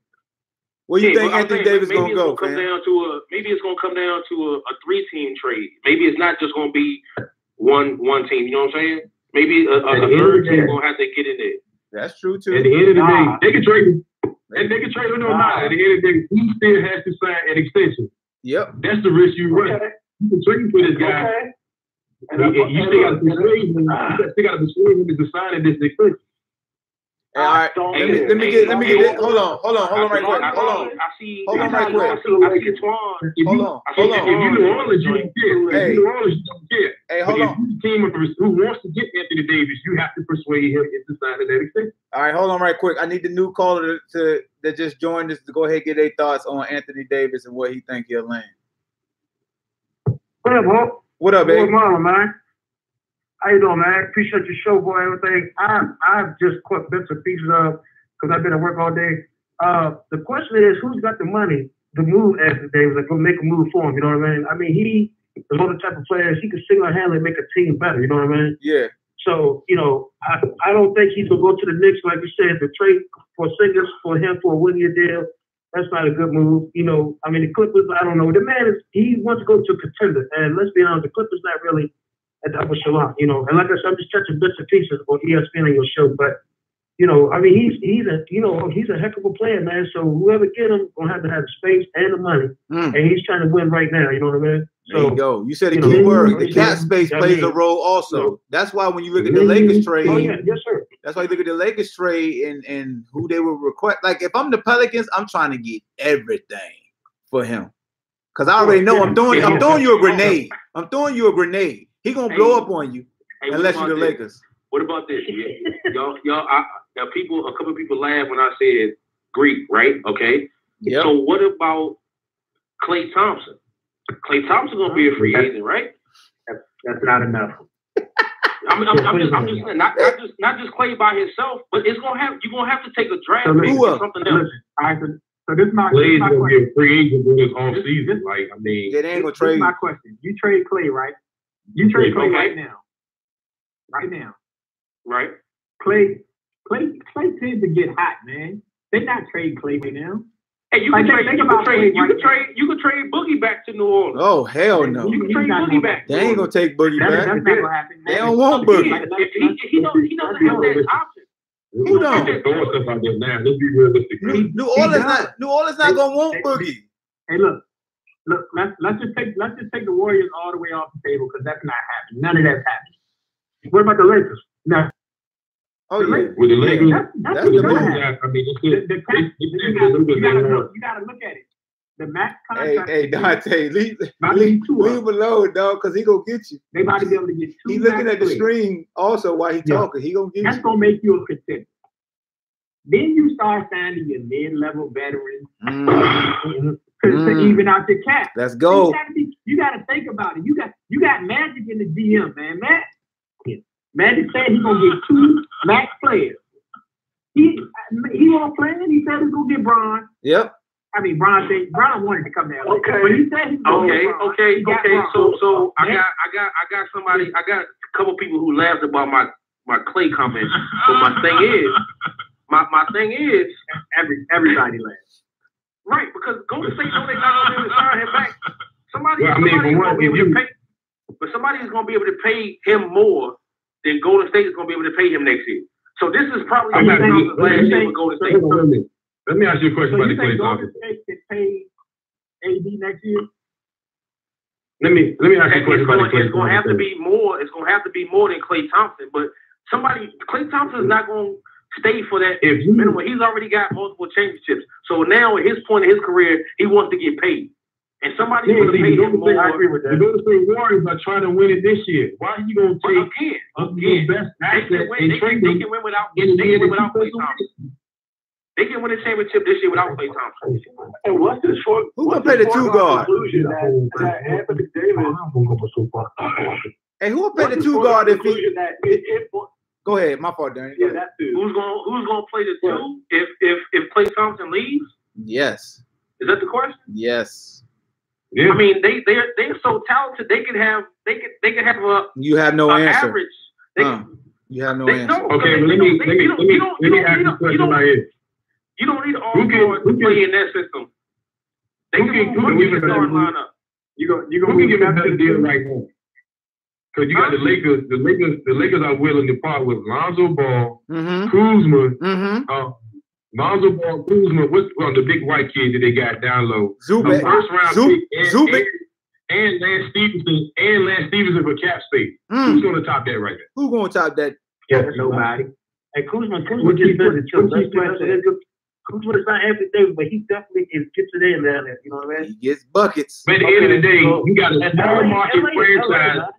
Where you think Anthony Davis gonna go, man? Maybe it's gonna come down to a 3-team trade. Maybe it's not just gonna be one team. You know what I'm saying? Maybe a third team gonna have to get in there. That's true too. At the end of the day, they can trade him. And they can trade him or not. At the end of the day, he still has to sign an extension. Yep. That's the risk you run. You can trade for this guy. And you still got to persuade him. You still got to persuade him into signing this extension. All right. Let me get it. Hold on right quick. Hold on right quick. Hold on. If you New Orleans, you don't care. If you New Orleans, you don't care. Hey, hold on. If you're the team who wants to get Anthony Davis, you have to persuade him into signing that extension. All right, hold on right quick. I need the new caller that just joined us to go ahead and get their thoughts on Anthony Davis and where he think he'll land. What up, Hope? What up, baby? What's going on, man? How you doing, man? Appreciate your show, boy. Everything. I've just caught bits and pieces of because I've been at work all day. The question is, who's got the money to move Anthony Davis and go make a move for him? You know what I mean? I mean, he is one of the type of players he can single-handedly make a team better. You know what I mean? Yeah. So, you know, I don't think he's gonna go to the Knicks like you said. The trade for Singers for him for a 1-year deal. That's not a good move. You know, I mean, the Clippers. I don't know. The man he wants to go to a contender, and let's be honest, the Clippers not really at the upper echelon, you know. And like I said, I'm just catching bits and pieces on ESPN on your show, but you know, I mean, he's a heck of a player, man. So whoever get him gonna have to have the space and the money, and he's trying to win right now. You know what I mean? So, there you go. You said a key word. The cap space plays a role also. That's why when you look at the Lakers trade, yes, sir. That's why you look at the Lakers trade and who they would request. Like if I'm the Pelicans, I'm trying to get everything for him because I already know I'm throwing you a grenade. I'm throwing you a grenade. He gonna blow up on you unless you're the Lakers. What about this? Y'all, a couple of people laughed when I said Greek, right? Okay. Yeah. So what about Klay Thompson? Klay Thompson gonna be a free agent, right? That's not enough. I'm just saying, not just Klay by himself, but you're gonna have to take a draft pick or something else. All right, so this is my Klay's gonna question. be a free agent in this off season. Like I mean, they ain't gonna This trade. is my question. You trade Klay, right? You trade Klay right now. Right now. Right. Klay tends to get hot, man. They're not trading Klay right now. Hey, you can trade Boogie back to New Orleans. Oh hell no! You can trade Boogie back. They ain't gonna take Boogie back. That's not gonna happen. They don't want Boogie. If he doesn't have that option. Who don't? Throwing stuff out there now. Let's be realistic. New Orleans not gonna want Boogie. Hey, look. Let's just take the Warriors all the way off the table because that's not happening. None of that's happening. What about the Lakers? Now, oh yeah, with the Lakers, that's the move. I mean, you gotta look at it. The max contract. Hey, Dante, leave him alone, dog, because he gonna get you. They about to be able to get 2. He's looking at the screen also while he talking. He gonna get That's you. gonna make you a contender. Then you start signing your mid-level veterans to even out your cap. Let's go. You gotta think about it. You got Magic in the GM, man. Magic said he's gonna get 2 max players. He won't play. He said he's gonna get Bron. Yep. I mean, Bron wanted to come there. Okay. But he said he was okay. So I got somebody. I got a couple people who laughed about my Clay comment. But my thing is, everybody laughs. Right, because Golden State know they're not gonna be able to sign him back. Somebody's gonna be able to pay, but somebody's gonna be able to pay him more than Golden State is gonna be able to pay him next year. So this is probably last year with Golden State. Let me ask you a question about the Clay Thompson. Golden State can pay AD next year? Let me ask you a question about the Clay. It's gonna have to be more. It's gonna have to be more than Clay Thompson. But Clay Thompson is not gonna stay for that minimum. He's already got multiple championships. So now at his point in his career, he wants to get paid. And somebody's going to pay him more. I agree with that. The Golden State Warriors are trying to win it this year. Why are you going to take the best asset and trade them? They can win without Clay Thompson. They can win a championship this year without Clay Thompson. And what's the short? Who's going to play the two guard? That Anthony Davis. Hey, who will play the two guard if he? Go ahead, my fault, Danny. Yeah, that's it. Who's gonna play the two if Clay Thompson leaves? Yes. Is that the question? Yes. Yeah. I mean, they're so talented. They can have a. You have no answer. Average. You have no answer. Okay, let me ask you a question right here. You don't need all guards to play in that system. They can move the starting lineup. You gonna give a better deal right now. Because you got the Lakers. The Lakers are willing to part with Lonzo Ball, Kuzma, Lonzo Ball, Kuzma. What's the big white kid that they got down low? Zubik. First round Zubik. And Lance Stevenson for cap space. Who's going to top that right now? Who's going to top that? Yeah, nobody. Hey, Kuzma just said Kuzma is not Anthony Davis, but he definitely is gets it in down there. You know what I mean? He gets buckets. But at the end of the day, you got a small market franchise.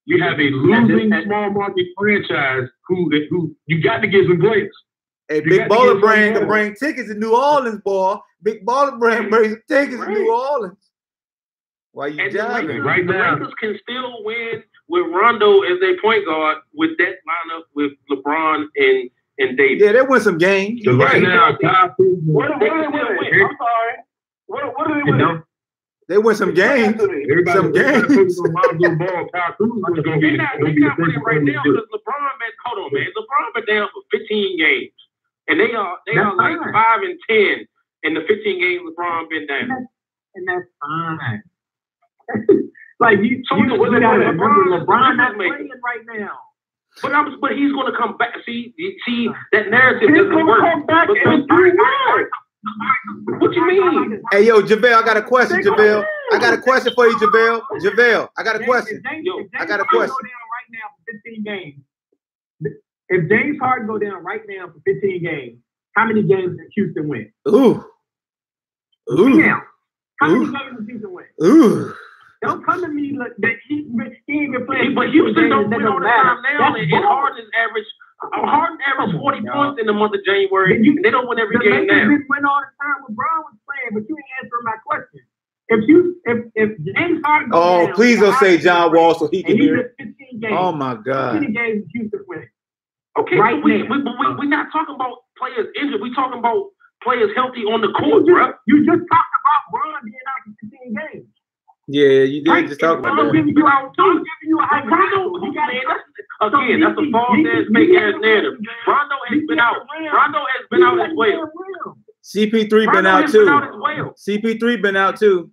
You have a losing small market franchise who you got to get some players. Hey, Big Baller Brand can bring tickets to New Orleans, boy. Big Baller Brand brings tickets to New Orleans. Why you jiving? Right now, the Lakers can still win with Rondo as their point guard with that lineup with LeBron and Davis. Yeah, they win some games. So right now, what are they winning? I'm sorry. What are they winning? They win some games. Some games. They're not winning right now because LeBron been, hold on, man. LeBron been down for 15 games. And they are like 5-10 in the 15 games LeBron been down. And that's fine. Like you got LeBron not playing right now. But he's gonna come back. See that narrative doesn't work. Come back What you mean? Hey, yo, JaVale, I got a question, JaVale. I got a question for you, JaVale. JaVale, I got a question. I got a question. Right now for 15 games. If James Harden go down right now for 15 games, how many games did Houston win? Ooh. Now, how many games did Houston win? Ooh. Don't come to me like that. He ain't been playing. But Houston don't win all the time now, and Harden averaged 40 points in the month of January, and they don't win every game now. Didn't win all the time when Brown was playing, but you ain't answering my question. If James Harden please don't say John Wall so he can hear it. 15 games. Oh my God. How many games did Houston win? Okay, right, we're not talking about players injured. We're talking about players healthy on the court, bro. You just talked about Bron being out for 15 games. Yeah, you did just talk about that. I'm giving you a hypothetical. Again, that's a false ass, fake ass narrative. Rondo has been out. Rondo has been out as well. CP3 been out too. CP3 been out too.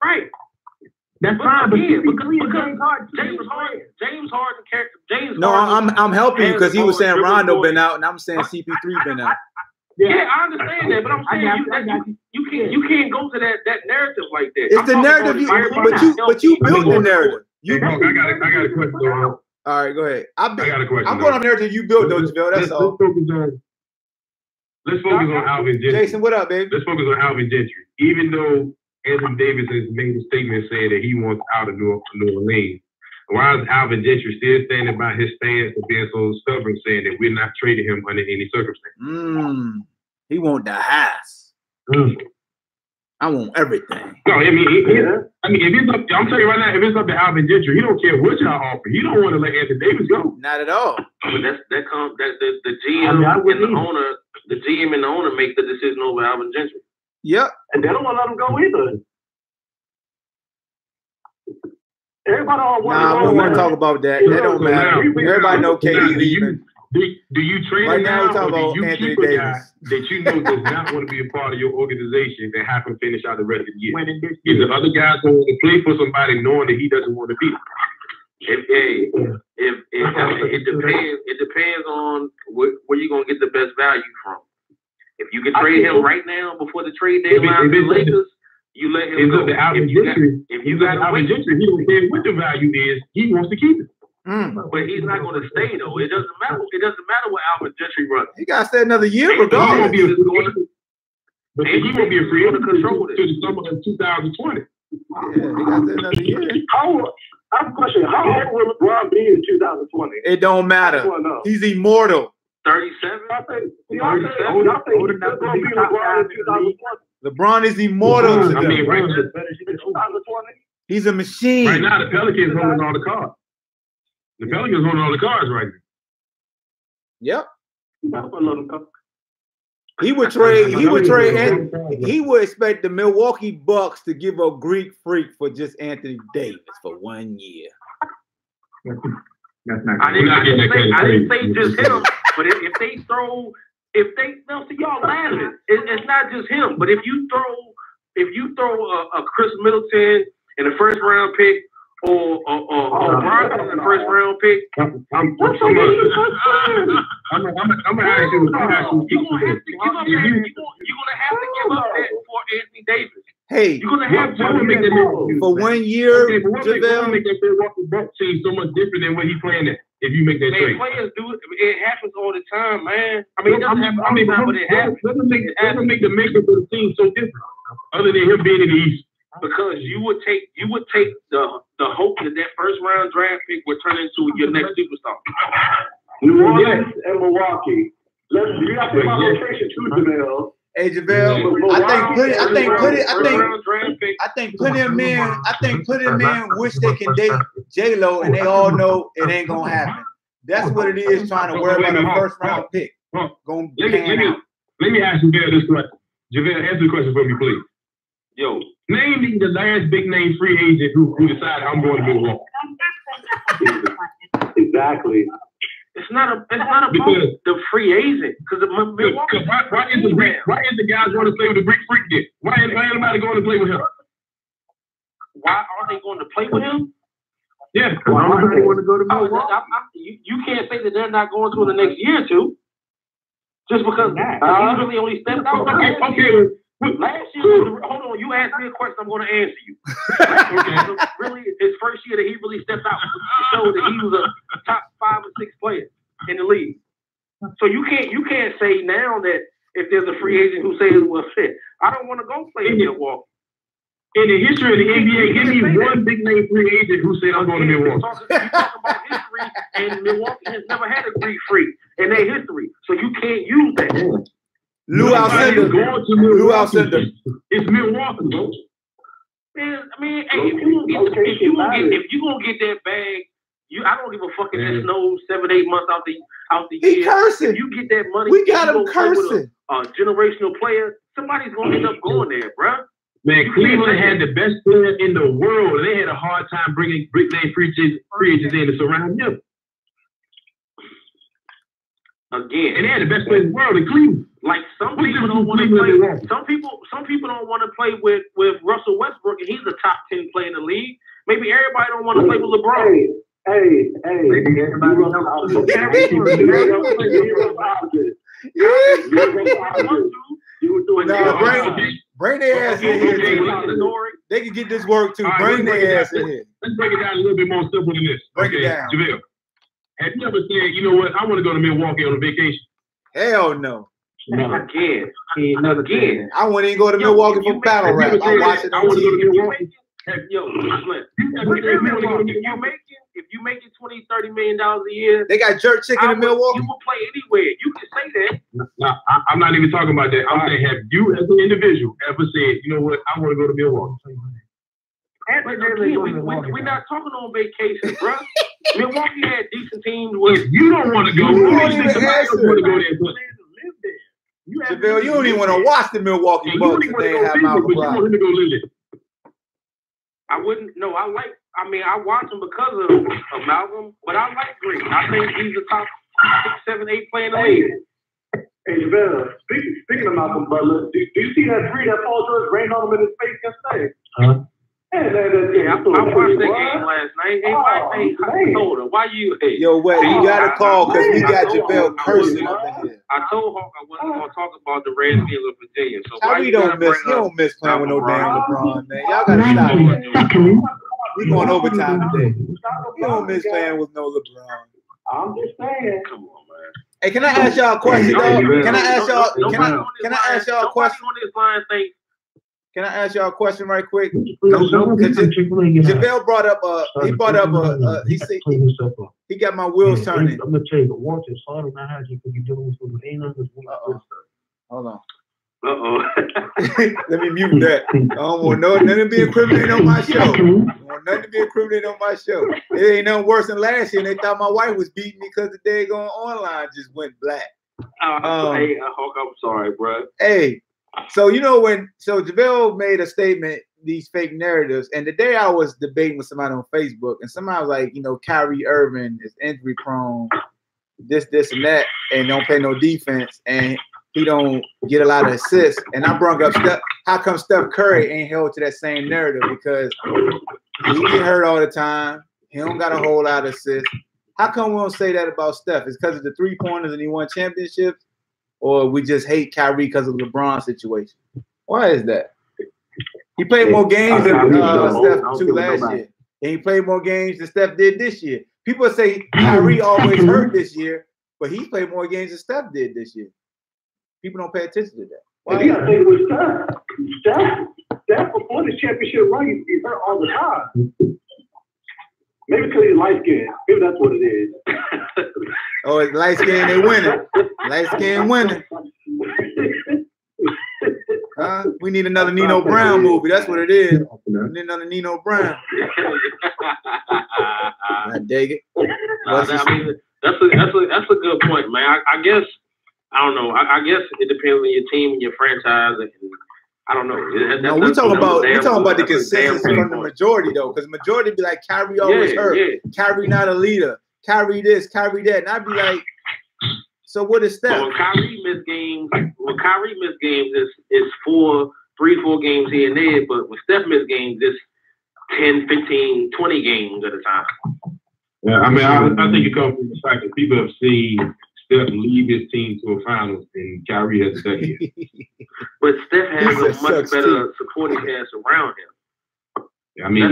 Right. That's fine, but James Harden. No, I'm helping you because he was saying Rondo been out, and I'm saying CP3 been out. Yeah, I understand that, but I'm saying you can't go to that narrative like that. It's the narrative, but you built the narrative. I got a question. All right, go ahead. I got a question. I'm going on narrative you built, though, JaVale. That's all. Let's focus on Alvin Gentry. Jason, what up, baby? Let's focus on Alvin Gentry. Even though Anthony Davis has made a statement saying that he wants out of New Orleans, why is Alvin Gentry still standing by his stance of being so stubborn, saying that we're not trading him under any circumstance? He want the house. I want everything. No, I mean, if it's up, I'm telling you right now, if it's up to Alvin Gentry, he don't care what y'all offer. He don't want to let Anthony Davis go. Not at all. But the GM and the owner, make the decision over Alvin Gentry. Yep. And they don't want to let him go either. Everybody all want to go. Nah, we don't want to talk about that. That don't matter. Everybody know KD leaving. Do you trade Right him now, we're now, talking or about do you Anthony keep a guy Davis that you know does not want to be a part of your organization and have him finish out the rest of the year? Winning this Is year. the other guys going to play for somebody knowing that he doesn't want to be? It depends on where you're gonna get the best value from. If you can trade him right now before the trade deadline to the Lakers, you let him go. If you got to wait, he don't care what the value is. He wants to keep it. But he's not going to stay though. It doesn't matter. It doesn't matter what Alvin Gentry runs. He got to stay another year regardless. He won't be a free agent control to the summer of 2020. Yeah, he got to stay another year. I have a question. How old will LeBron be in 2020? It don't matter. He's immortal. 37. I think he's old enough to be LeBron in 2020. LeBron is immortal. I mean, right now, 2020. He's a machine. right now, the Pelicans holding all the cards. The Pelicans holding all the cards right now. Yep. That's what let him go. He would trade. He would expect the Milwaukee Bucks to give up Greek Freak for just Anthony Davis for 1 year. That's not. I didn't say just him, but if they throw, no, see y'all laughing. It's not just him, but if you throw a Chris Middleton in the first round pick or Brogdon in the first round pick, I'm gonna ask you. you're gonna have to give up that for Anthony Davis. Hey, You're gonna have to make that for 1 year, Okay, but what JaVale, make that Milwaukee Bucks team so much different than what he's playing at? If you make that Man, trade, players do it. It happens all the time, man. I mean, it doesn't happen all the time, but it happens. What make the makeup of the team so different, other than him being in the East? Because you would take the hope that first round draft pick would turn into your next superstar. New Orleans and Milwaukee. You got to think about rotation too, JaVale. hey JaVale, I think putting him in wish they can date J-Lo, and they all know it ain't gonna happen. That's what it is, trying to worry about a first round pick. Gonna Let me ask you this question. JaVale, answer the question for me, please. Yo, name me the last big name free agent who decided I'm going to Milwaukee. Exactly. It's not about the free agent because Milwaukee. Why is the guys going to play with the Greek Freak then? Why ain't anybody going to play with him? Why are they going to play with him? Yeah. Why don't they want to go to Milwaukee? You can't say that they're not going to in the next year or two. Just because he really only stepped out. Okay. Last year, hold on. You asked me a question. I'm going to answer you. Really, his first year that he really stepped out showed that he was a top 5 or 6 player in the league. So you can't say now that if there's a free agent who says, "Well, shit, I don't want to go play in Milwaukee." In the history of the NBA, give me one big name free agent who said, "I'm going to Milwaukee." You talk about history, and Milwaukee has never had a Greek freak in their history, so you can't use that. Lou Alcindor. It's Milwaukee, bro. Man, I mean, hey, if you gonna get that bag, I don't give a fuck if it snows 7-8 months out the year. He cursing. If you get that money, we got him cursing. A generational player, somebody's gonna end up going there, bro. Man, Cleveland had the best player in the world. They had a hard time bringing big name free agents in to surround him. Again, and they had the best player in the world in Cleveland. Like some people don't want to play. Some people don't want to play with Russell Westbrook, and he's a top 10 player in the league. Maybe everybody don't want to play with LeBron. Hey. Maybe everybody don't want to bring their ass in here. They can get this work too. Bring their ass in here. Let's break it down a little bit more simple than this. Break it down. JaVale, have you ever said, you know what, I want to go to Milwaukee on a vacation? Hell no. Again. I wouldn't even go to Milwaukee for battle rap. I watch it on TV. If you making $20-30 million a year, they got jerk chicken in Milwaukee. You will play anywhere. You can say that. No, I'm not even talking about that. I'm saying, have you as an individual ever said, you know what, I want to go to Milwaukee? We're not talking on vacation, bro. Milwaukee had decent teams. If you don't want to go, who do you think somebody else want to go there? JaVale, you don't even want to watch the Milwaukee Bucks if they have Malcolm Brogdon. I wouldn't. No, I watch him because of Malcolm, but I like Green. I think he's the top 6, 7, 8 player in the league. Hey, JaVale, speaking of Malcolm Butler, do you see that three that Paul George rained on him in his face yesterday? Huh? I watched that game last night. Hey, I told her, why you? Hey, yo, wait, you got to call because we got JaVale cursing up in here. I told Hawk I wasn't going to talk about the Redskins of Virginia. So Kyrie don't miss playing with no damn LeBron, man. Y'all got to stop it. We going overtime today. You don't miss playing with no LeBron. I'm just saying. Come on, man. Hey, can I ask y'all a question, dog? Can I ask y'all? Can I ask y'all a question? Can I ask y'all a question right quick? JaVale brought up he got my wheels turning. I'm gonna tell you, once it's harder than how you could be doing with Hold on. Let me mute that. I don't want nothing to be incriminated on my show. I don't want nothing to be incriminated on my show. It ain't nothing worse than last year. And they thought my wife was beating me because the daggone online just went black. Hey, Hawk, I'm sorry, bro. Hey. So JaVale made a statement, these fake narratives, and the day I was debating with somebody on Facebook, and somebody was like, Kyrie Irving is injury prone, this and that, and don't play no defense, and he don't get a lot of assists. And I brought up how come Steph Curry ain't held to that same narrative, because he get hurt all the time, he don't got a whole lot of assists. How come we don't say that about Steph? It's because of the 3-pointers and he won championships? Or we just hate Kyrie because of the LeBron situation? Why is that? He played more games than Steph too last year. And he played more games than Steph did this year. People say Kyrie always hurt this year, but he played more games than Steph did this year. People don't pay attention to that. Why? You got to think it was Steph before the championship run, he hurt all the time. Maybe because he's light skinned. Maybe that's what it is. Oh, it's light skinned, they winning. Light skinned winning. We need another Nino Brown movie. That's what it is. We need another Nino Brown. I dig it. That's a good point, man. I guess I don't know. I guess it depends on your team and your franchise, and I don't know. We talking about the consistency from the majority though, because the majority be like Kyrie always hurt. Yeah. Kyrie not a leader. Kyrie this, Kyrie that, and I'd be like, so what is Steph? When Kyrie missed games, it's 3-4 games here and there, but when Steph missed games, it's 10, 15, 20 games at a time. Yeah, I mean, I think it comes from the fact that people have seen Steph lead his team to a finals, and Kyrie has done it. But Steph has a much better supporting cast around him. I mean,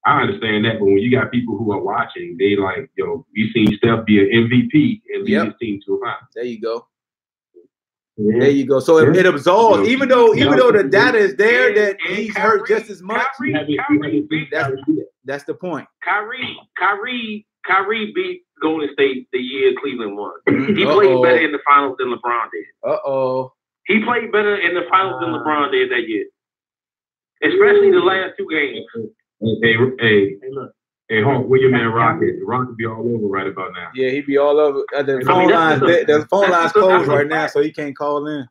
I understand that, but when you got people who are watching, they like, you seen Steph be an MVP and lead his team to a finals. There you go. Yeah. There you go. So it absolves, even though the data is there that he's hurt just as much. That's the point. Kyrie beat Golden State the year Cleveland won. He played better in the finals than LeBron did. He played better in the finals than LeBron did that year. Especially the last 2 games. Hey, Hawk, where your man Rock is? Rock could be all over right about now. Yeah, he'd be all over. The phone line's closed right now, so he can't call in.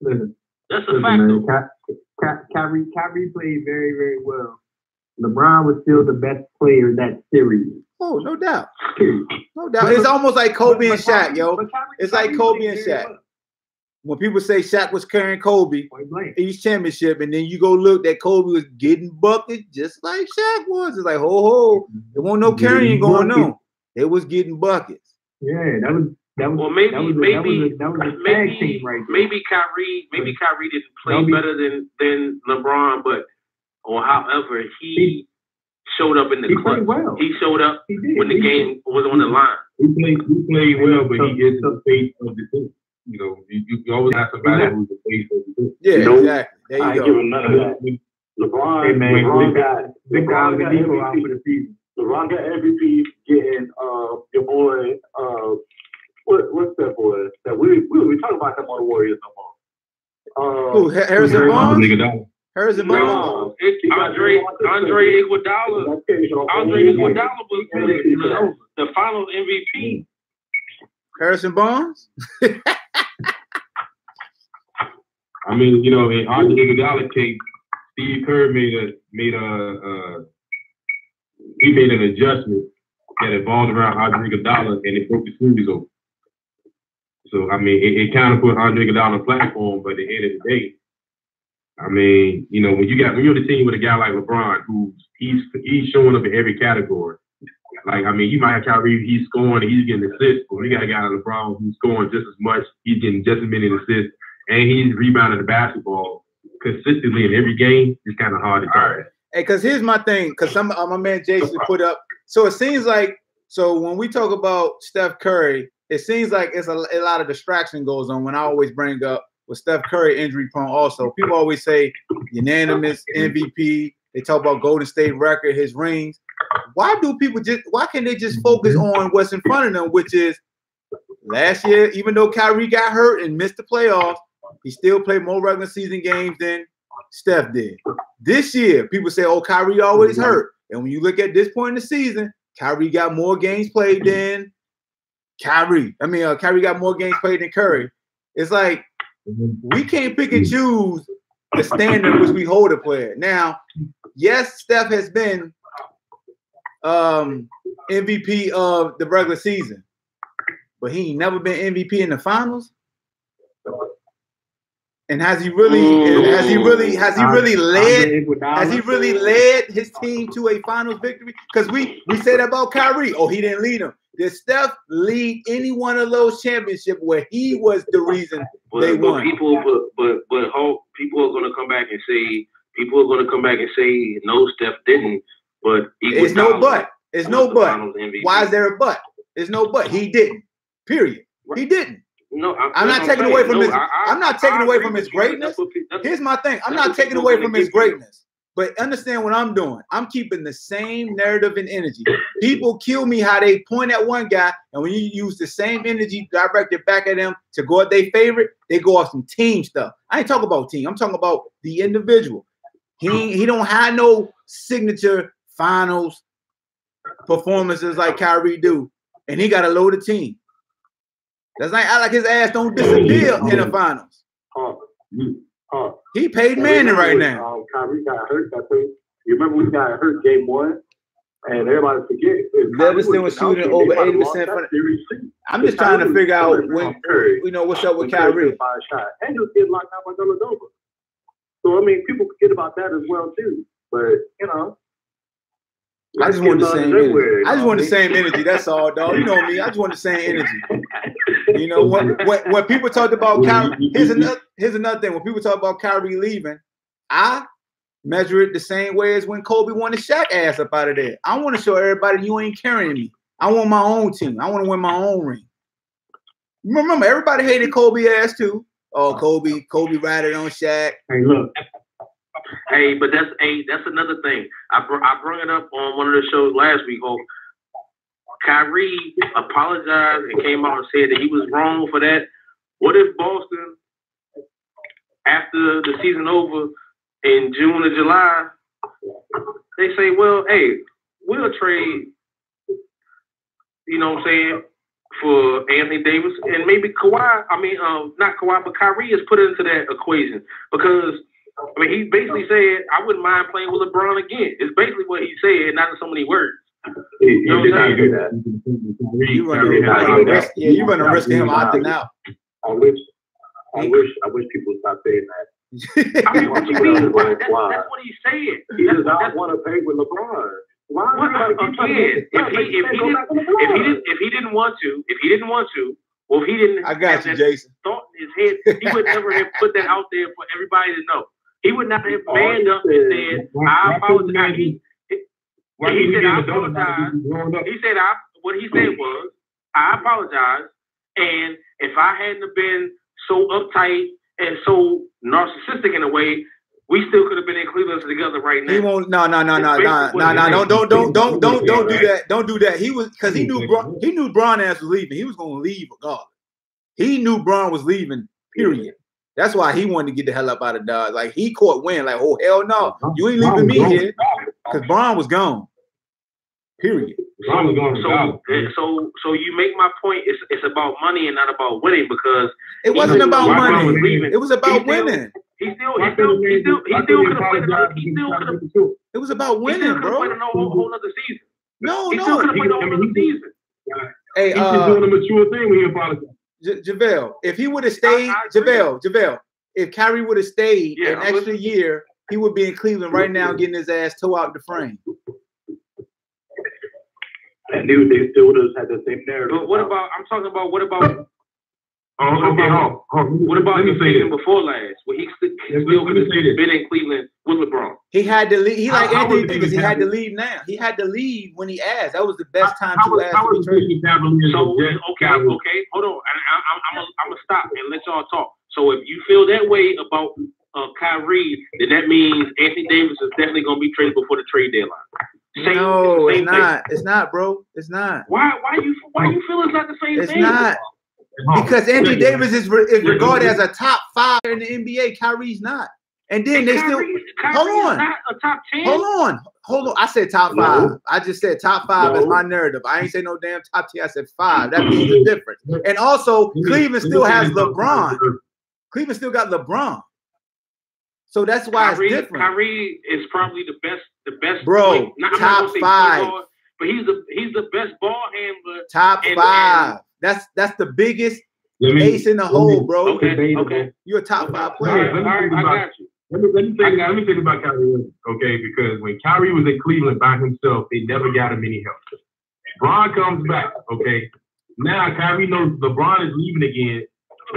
That's a fact, though. Kyrie played very, very well. LeBron was still the best player that series. Oh, no doubt. No doubt. It's almost like Kobe and Shaq, yo. It's like Kobe and Shaq. When people say Shaq was carrying Kobe each championship, and then you go look that Kobe was getting buckets just like Shaq was. It's like, there wasn't no carrying going on. It was getting buckets. Yeah, that was well, maybe tag team right there. Maybe Kyrie didn't play better than LeBron, however, he showed up in the clutch. Well. He showed up when the game was on the line. He played well, but he is the face of the team. You always have somebody who's the face of the team. Yeah, exactly. There you go. Give him none of that. LeBron got MVP for the season. LeBron got MVP getting your boy. What's that boy? That we talking about him on the Warriors no more. Who? Harrison Barnes? Harrison Barnes. Andre Iguodala. Andre Iguodala was the Finals MVP. Harrison Barnes? I mean, you know, in Andre Iguodala case, Steve Kerr made an adjustment that evolved around Andre Iguodala, and it broke the series over. So I mean, it kind of put Andre Iguodala on the platform, but at the end of the day, I mean, you know, when you're on the team with a guy like LeBron, he's showing up in every category. Like, I mean, you might have Kyrie, he's scoring and he's getting assists, but you got a guy like LeBron who's scoring just as much, he's getting just as many assists, and he's rebounding the basketball consistently in every game. It's kind of hard to carry. Hey, because here's my thing, because my man Jason put up. So it seems like, so when we talk about Steph Curry, it seems like it's a lot of distraction goes on when I always bring up with Steph Curry injury prone also. People always say unanimous MVP. They talk about Golden State record, his rings. Why can't they just focus on what's in front of them, which is last year, even though Kyrie got hurt and missed the playoffs, he still played more regular season games than Steph did. This year, people say, oh, Kyrie always hurt. And when you look at this point in the season, Kyrie got more games played than Kyrie got more games played than Curry. It's like we can't pick and choose the standard which we hold a player. Now, yes, Steph has been MVP of the regular season, but he ain't never been MVP in the finals. And has he really led his team to a finals victory? Because we said about Kyrie, oh, he didn't lead them. Did Steph lead any one of those championships where he was the reason they won? People are going to come back and say, no, Steph didn't. But it's no but. It's no but. Why is there a but? There's no but. He didn't. Period. He didn't. No, I'm not taking away from his. I'm not taking away from his greatness. Here's my thing. I'm not taking away from his greatness. But understand what I'm doing. I'm keeping the same narrative and energy. People kill me how they point at one guy, and when you use the same energy directed back at them to go at their favorite, they go off some team stuff. I ain't talking about team. I'm talking about the individual. He don't have no signature finals performances like Kyrie do, and he got a loaded team. That's not like his ass don't disappear in the finals. He paid Manning right now. Kyrie got hurt. You remember we got hurt game 1, and everybody forget. Livingston was shooting over 80%. I'm just trying to figure out when what's up with Kyrie. And he was getting locked out by Villanova. So I mean, people forget about that as well too. But you know, I just want the same energy. I just want the same energy. That's all, dog. You know me. I just want the same energy. You know, when people talked about Kyrie, here's another thing. When people talk about Kyrie leaving, I measure it the same way as when Kobe wanted Shaq ass up out of there. I want to show everybody you ain't carrying me. I want my own team. I want to win my own ring. Remember, everybody hated Kobe ass too. Oh, Kobe ratted on Shaq. Hey, look. Hey, but that's another thing. I brought it up on one of the shows last week. Kyrie apologized and came out and said that he was wrong for that. What if Boston, after the season over in June or July, they say, well, hey, we'll trade, you know what I'm saying, for Anthony Davis and maybe Kawhi. I mean, not Kawhi, but Kyrie is put into that equation because, I mean, he basically said, I wouldn't mind playing with LeBron again. It's basically what he said, not in so many words. You know what I'm saying? You run a risk of him opting out. I wish people would stop saying that. I mean, what you mean? That's what he said. He does not want to play with LeBron. If he didn't want to, or if he didn't, I got you, Jason. Thought in his head, he would never have put that out there for everybody to know. He would not have manned up and said, "I apologize." He said, "I apologize." He said, what he said was, "I apologize." And if I hadn't have been so uptight and so narcissistic in a way, we still could have been in Cleveland together right now. He won't. No. Don't do that. Don't do that. He was because he knew Bron ass was leaving. He was going to leave regardless. He knew Bron was leaving. Period. That's why he wanted to get the hell up out of Dodge. Like he caught wind. Like, oh hell no, you ain't leaving me here because Bron was gone. Period. So you make my point. It's about money and not about winning because it wasn't about money. It was about winning. He still could have played. It was about winning, bro. He still could have played a whole other season. He still could have played a whole other season. Hey, he's just doing a mature thing when he apologized. JaVale, if he would have stayed, JaVale, if Kyrie would have stayed an extra year, he would be in Cleveland right now getting his ass tore out the frame. And they still would have had the same narrative. But what about? What about? What about the season before last, where he still could have been in Cleveland with LeBron? He had to leave. He like Anthony Davis. He had to leave now. He had to leave when he asked. That was the best time to ask to be traded. So okay, hold on. I'm gonna stop and let y'all talk. So if you feel that way about Kyrie, then that means Anthony Davis is definitely gonna be traded before the trade deadline. No, it's not. It's not, bro. It's not. Why you feel it's not the same thing? It's not. Because Anthony Davis is regarded as a top 5 in the NBA. Kyrie's not. And then they still hold on. Not a top 10. Hold on. I said top 5. I just said top 5 as my narrative. I ain't say no damn top 10. I said 5. That means a difference. And also, Cleveland still has LeBron. Cleveland still got LeBron. So that's why it's different. Kyrie is probably the best. Bro, top 5. But he's the best ball handler. Top 5. That's the biggest ace in the hole, bro. Okay. You're a top 5 player. All right, I got you. Let me think about Kyrie, okay? Because when Kyrie was in Cleveland by himself, they never got him any help. LeBron comes back, okay? Now Kyrie knows LeBron is leaving again.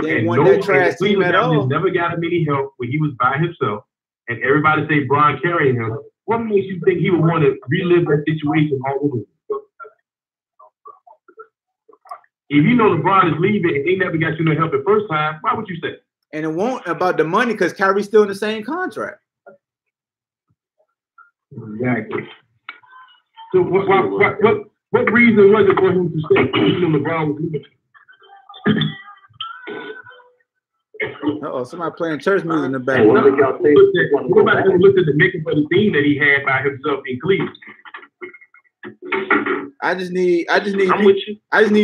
They won that trash team at all. Never got him any help when he was by himself, and everybody say Bron carrying him. What makes you think he would want to relive that situation all over again? If you know LeBron is leaving and they never got you no help the first time, why would you say? And it won't about the money because Kyrie's still in the same contract. Exactly. So what reason was it for him to stay? Even though LeBron was leaving. Somebody playing church music in the back. Go back and look at the makeup of the team that he had by himself in Cleveland. I just need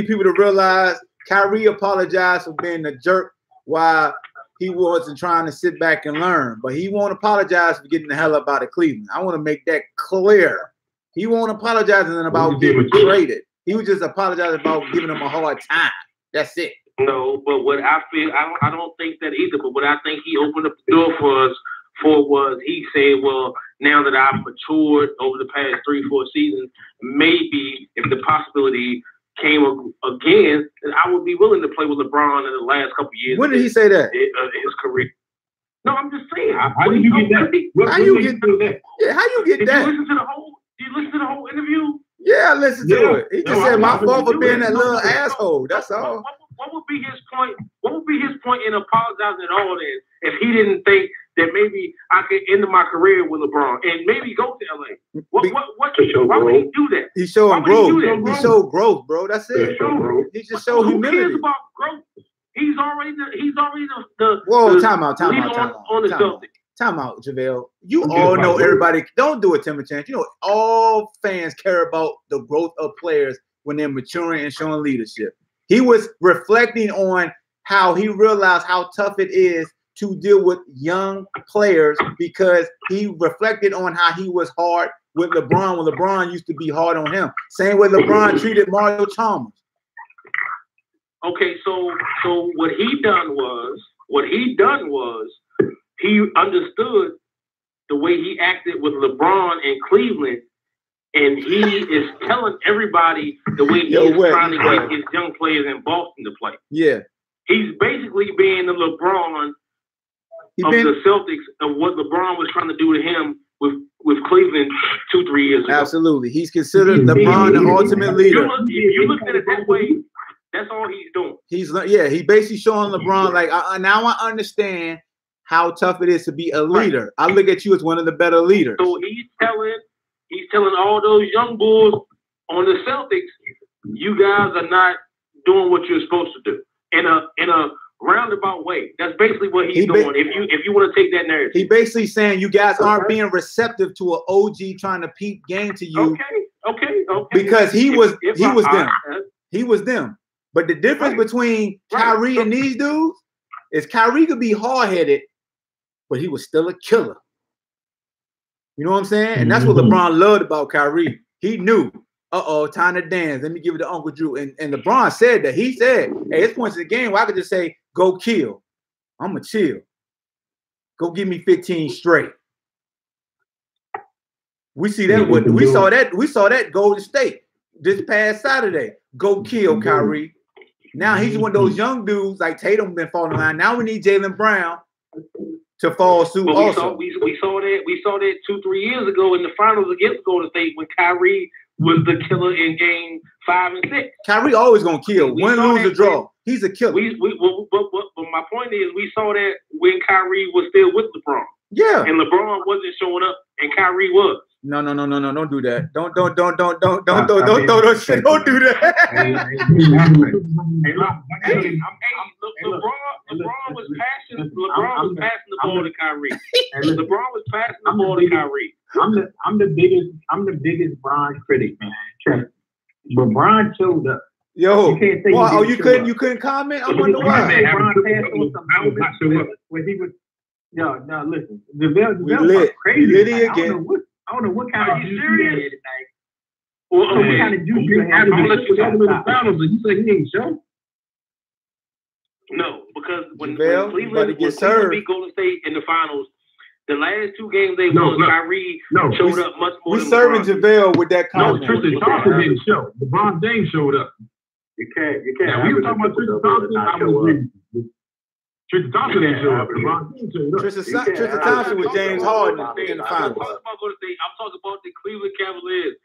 people to realize Kyrie apologized for being a jerk while he wasn't trying to sit back and learn. But he won't apologize for getting the hell up out of Cleveland. I want to make that clear. He won't apologize about getting traded. He was just apologizing about giving him a hard time. That's it. No, but what I feel, I don't think that either. But what I think he opened up the door for us was he said, well, now that I've matured over the past 3-4 seasons, maybe if the possibility came again, then I would be willing to play with LeBron in the last couple of years. When did he say that? His career. No, I'm just saying. How do you get that? How you get that? Yeah, how you get that? Did you listen to the whole interview? Yeah, I listened to it. He just said my fault for being that little asshole. That's all. What would be his point? What would be his point in apologizing at all then if he didn't think that maybe I could end my career with LeBron and maybe go to LA? Why would he do that? He's showing growth. He showed growth, bro. That's it. He just showed humility. Who cares about growth? He's already the Whoa, time out. Time out, JaVale. You all know everybody. Don't do it, Timber Chance. You know all fans care about the growth of players when they're maturing and showing leadership. He was reflecting on how he realized how tough it is to deal with young players because he reflected on how he was hard with LeBron when LeBron used to be hard on him. Same way LeBron treated Mario Chalmers. Okay, so what he done was he understood the way he acted with LeBron in Cleveland, and he is telling everybody the way he is trying to get his young players in Boston to play. Yeah. He's basically being the LeBron of the Celtics of what LeBron was trying to do to him with Cleveland 2-3 years ago. Absolutely. He's considered LeBron the ultimate leader. If you look at it that way, that's all he's doing. He basically showing LeBron like now I understand how tough it is to be a leader. I look at you as one of the better leaders. So he's telling all those young bulls on the Celtics, you guys are not doing what you're supposed to do in a roundabout way. That's basically what he's doing. If you want to take that narrative, he basically saying you guys aren't being receptive to an OG trying to peep game to you. Okay. Because he was them. He was them. But the difference between Kyrie and these dudes is Kyrie could be hard-headed, but he was still a killer. You know what I'm saying? And that's what LeBron loved about Kyrie. He knew, time to dance. Let me give it to Uncle Drew. And LeBron said that. He said, hey, it's points in the game where I could just say, go kill. I'm going to chill. Go give me 15 straight. We see that. We saw that Golden State this past Saturday. Go kill Kyrie. Now he's one of those young dudes like Tatum been falling in line. Now we need Jaylen Brown to fall suit. But also, we saw that 2-3 years ago in the finals against Golden State when Kyrie was the killer in game 5 and 6. Kyrie always gonna kill. Win, lose, or draw. He's a killer. But my point is, we saw that when Kyrie was still with LeBron. Yeah. And LeBron wasn't showing up, and Kyrie was. No, don't do that. Don't throw that shit. Don't do that. LeBron was passing the ball to Kyrie. LeBron was passing the ball to Kyrie. I'm the biggest Bron critic, man. But Bron showed up. Yo, you couldn't comment? I wonder why. Bron passed on some moments where he was. No, listen. JaVale was crazy. I don't know what kind of juice you had tonight. What kind of juice you had? You say he ain't show? No, because when Cleveland beat Golden State in the finals, the last 2 games they won, Kyrie showed up much more. We serving JaVale with that comment. No, Tristan Thompson didn't show. LeBron James showed up. You can't. Now, we were talking about Tristan Thompson. Tristan Thompson didn't show up. Tristan Thompson was James Harden in the finals. I'm talking about the Cleveland Cavaliers.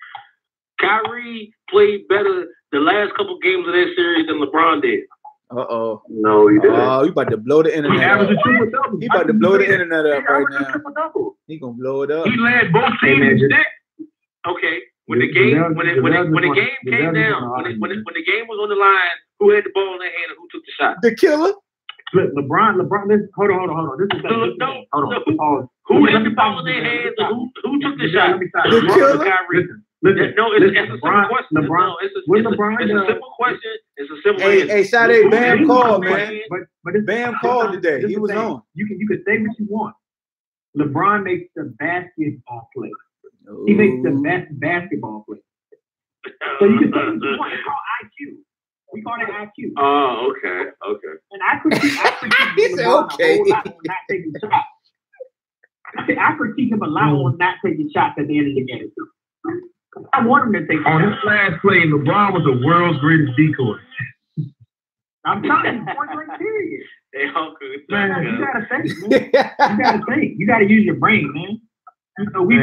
Kyrie played better the last couple games of that series than LeBron did. No, he didn't. Oh, you about to blow the internet up. He about to blow the internet up right now. He gonna blow it up. He led both teams in stats. Okay. When the game came down, when the game was on the line, who had the ball in their hand and who took the shot? The killer. Look, LeBron. Hold on. This is who had the ball in their hands and who took the shot? The killer. It's a simple question. It's a simple question. It's a simple answer. Hey, Sade, Bam called, man. But Bam called today. He was on. You can say what you want. LeBron makes the basketball play. He makes the best basketball play. So you can say what you want. It's called IQ. We call it IQ. Oh, okay. And I critique LeBron a whole lot on not taking shots. I critique him a lot on not taking shots at the end of the game. I want him to take on his last play. LeBron was the world's greatest decoy. I'm telling you, point blank period. Man, you gotta think, man. You gotta think. You gotta use your brain, man. So we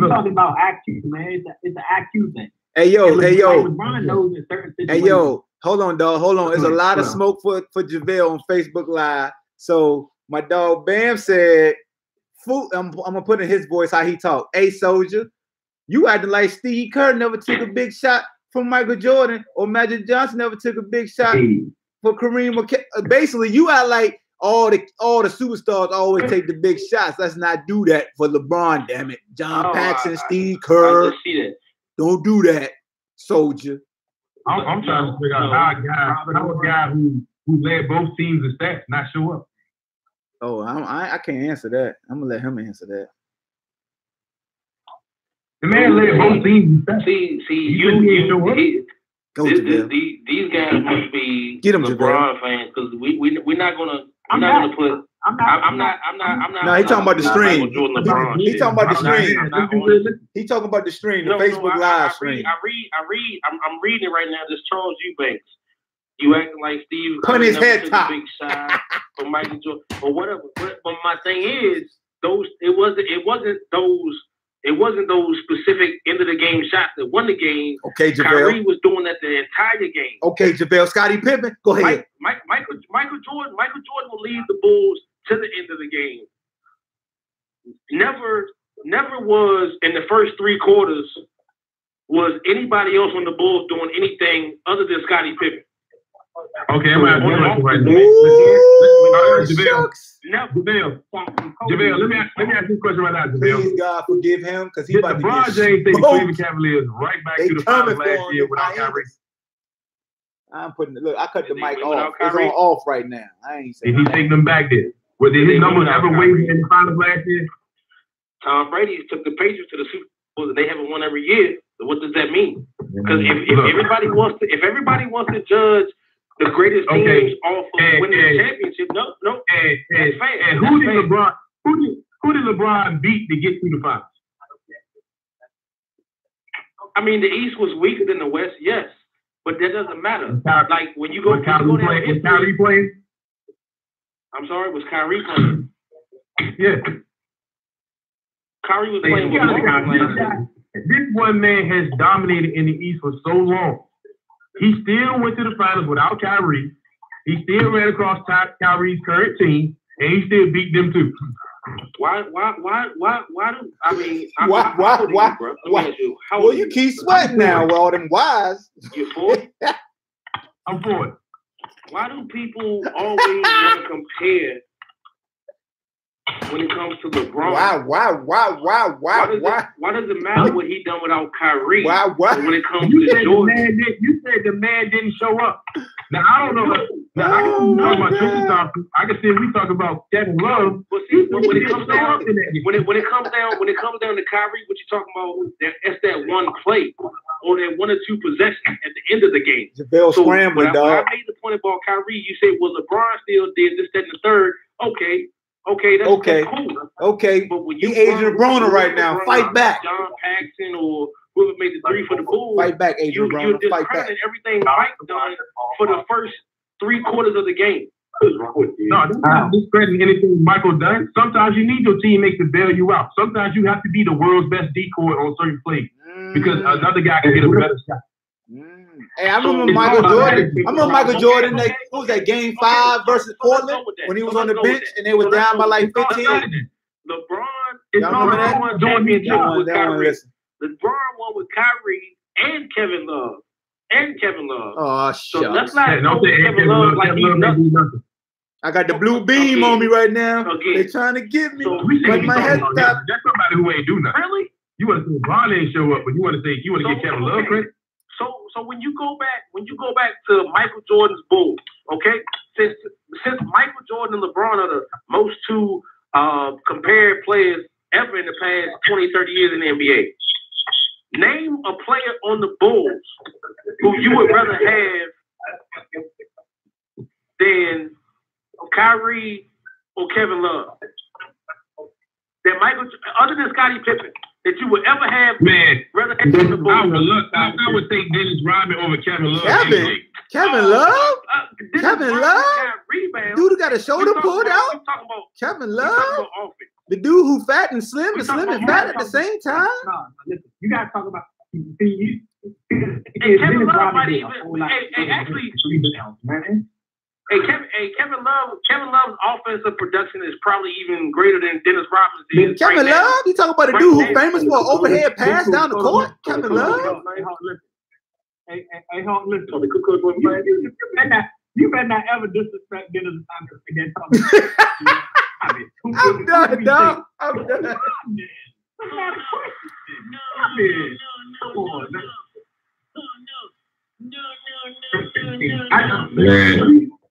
talking about IQ, man. It's an IQ thing. Hey yo. LeBron knows in certain situations. Hey yo, hold on, dog. Hold on. There's a lot of smoke for JaVale on Facebook Live. So my dog Bam said, I'm gonna put in his voice how he talked. Hey, soldier. You acting like Steve Kerr never took a big shot from Michael Jordan, or Magic Johnson never took a big shot for Kareem. Basically, you act like all the superstars always take the big shots. Let's not do that for LeBron, damn it. John Paxson, Steve Kerr. I just see that. Don't do that, soldier. I'm trying to figure out how a guy who led both teams in stats not show up. Oh, I can't answer that. I'm gonna let him answer that. The man led both teams. These guys must be LeBron fans because we're not gonna put. I'm not. No, he's talking about the stream. He's talking about the stream. He's talking about the stream, the Facebook Live stream. I'm reading it right now. This Charles Eubanks. You acting like Steve. Put his head top. Big shot for Michael Jordan or whatever. But my thing is, it wasn't those specific end of the game shots that won the game. Okay, JaVale. Kyrie was doing that the entire game. Okay, JaVale. Scottie Pippen, go ahead. Michael Jordan will lead the Bulls to the end of the game. Never was in the first 3 quarters was anybody else on the Bulls doing anything other than Scottie Pippen. Okay, I'm gonna have to right JaVale, let me ask you a question right now, JaVale. Please, God, forgive him because he about to LeBron get James take the smoked. Cleveland Cavaliers right back to the finals last year without Kyrie. I'm putting look. I cut the mic off. It's on off right now. I ain't saying. Did he take them back there? Did his numbers ever waver in the finals last year? Tom Brady took the Patriots to the Super Bowl, and they haven't won every year. So what does that mean? Because if everybody wants to judge the greatest teams off of winning the championship, no, that's fair. And who did LeBron beat to get to the finals? I mean, the East was weaker than the West, yes, but that doesn't matter. Like when you go, was Kyrie playing? I'm sorry, was Kyrie playing? Yeah. Kyrie was playing. This one man has dominated in the East for so long. He still went to the finals without Kyrie. He still ran across Kyrie's current team, and he still beat them too. Why? Well, you keep sweating now with all them whys. You for it? I'm for it. Why do people always want to compare when it comes to LeBron? Why does it matter what he done without Kyrie? Why? When it comes to Jordan, you said the man didn't show up. Now I don't know. Now I can talk about Tristan Thompson. I can say we talk about Kevin Love. But see, when it comes down to Kyrie, what you talking about? That's that one play or that 1 or 2 possessions at the end of the game. JaVale scrambling, dog. When I made the point about Kyrie, you said, well, LeBron still did this, that, and the third. Okay, that's cool. Okay, but when you Adrian Broner right now, fight back. John Paxson or whoever made the 3 for the Bulls. Fight back, Adrian Broner. You're discrediting everything Mike done for the first 3 quarters of the game. No, that's not discrediting anything Michael done. Sometimes you need your teammates to bail you out. Sometimes you have to be the world's best decoy on certain plays because another guy can get a better shot. Hey, I remember Michael Jordan. What was that, game 5 versus Portland when he was on the bench and they were down by like 15? LeBron is won championship with Kyrie. LeBron won with Kyrie and Kevin Love. Oh, so let's not know Kevin Love like he's nothing. I got the blue beam on me right now. They're trying to get me. But my head stopped. That's somebody who ain't do nothing. Really? You want to say LeBron ain't show up, but you want to give Kevin Love credit? So when you go back to Michael Jordan's Bulls, okay? Since Michael Jordan and LeBron are the most 2 compared players ever in the past 20, 30 years in the NBA. Name a player on the Bulls who you would rather have than Kyrie or Kevin Love. That other than Scottie Pippen, that you would ever have. Man, rather have on the Bulls. I would take Dennis Rodman over Kevin Love. Kevin Love? Kevin Love? Rebound. Dude who got a shoulder pulled out? Kevin Love? The dude who fat and slim and fat at the same time? No, listen. You gotta talk about Kevin Love might even Kevin Love's offensive production is probably even greater than Dennis Rodman's. Kevin Love? You talking about the dude who's famous for an overhead pass down the court? Kevin Love? Hey, listen. You better not ever disrespect Dennis again. I'm done, dog. I'm done.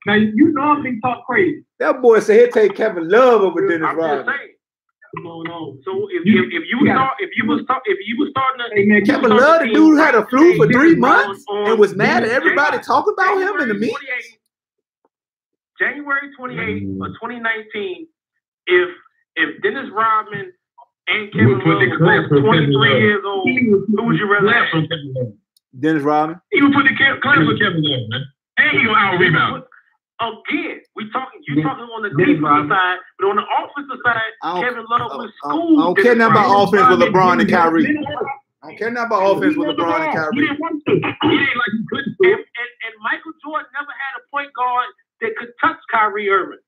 Now you normally talk crazy. That boy said he'll take Kevin Love over Dennis Rodman. So if you was starting Kevin Love, the dude had a flu for 3 months and was mad at everybody talking about him in the media. January 28th of 2019, if Dennis Rodman and Kevin Love were both 23 years old, who would you rather have? Dennis Rodman. He would put the class for Kevin Love, man. And he will out rebound. Again, you talking on the defensive side, but on the offensive side, Kevin Love was schooled. I don't care nothing about offense with LeBron and Kyrie. I don't care nothing about offense with LeBron and Kyrie. He didn't want to. He didn't like he couldn't. And Michael Jordan never had a point guard that could touch Kyrie Irving.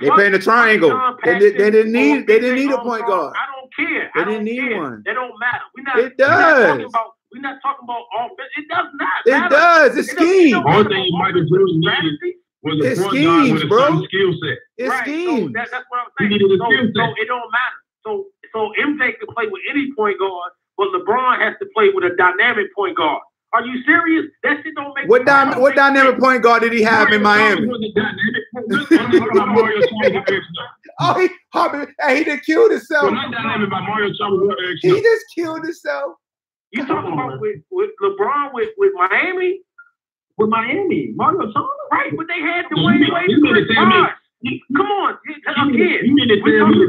They playing a triangle. They didn't need a point guard. I don't care. They didn't need one. They don't matter. It does. We're not talking about offense. It does not matter. It does. It's scheme. Only thing Michael Jordan needed. was a point guard with a certain skill set. It's right. schemes. So that's what I'm saying. So it don't matter. So MJ can play with any point guard, but LeBron has to play with a dynamic point guard. Are you serious? That shit don't make What dynamic point guard did he have in Miami? Oh, he just killed himself. He just killed himself. You talking about with LeBron with Miami? With Miami, Mario Chalmers, right? But they had Dwayne Wade and Chris Bosh. Come on, again. You mean to tell me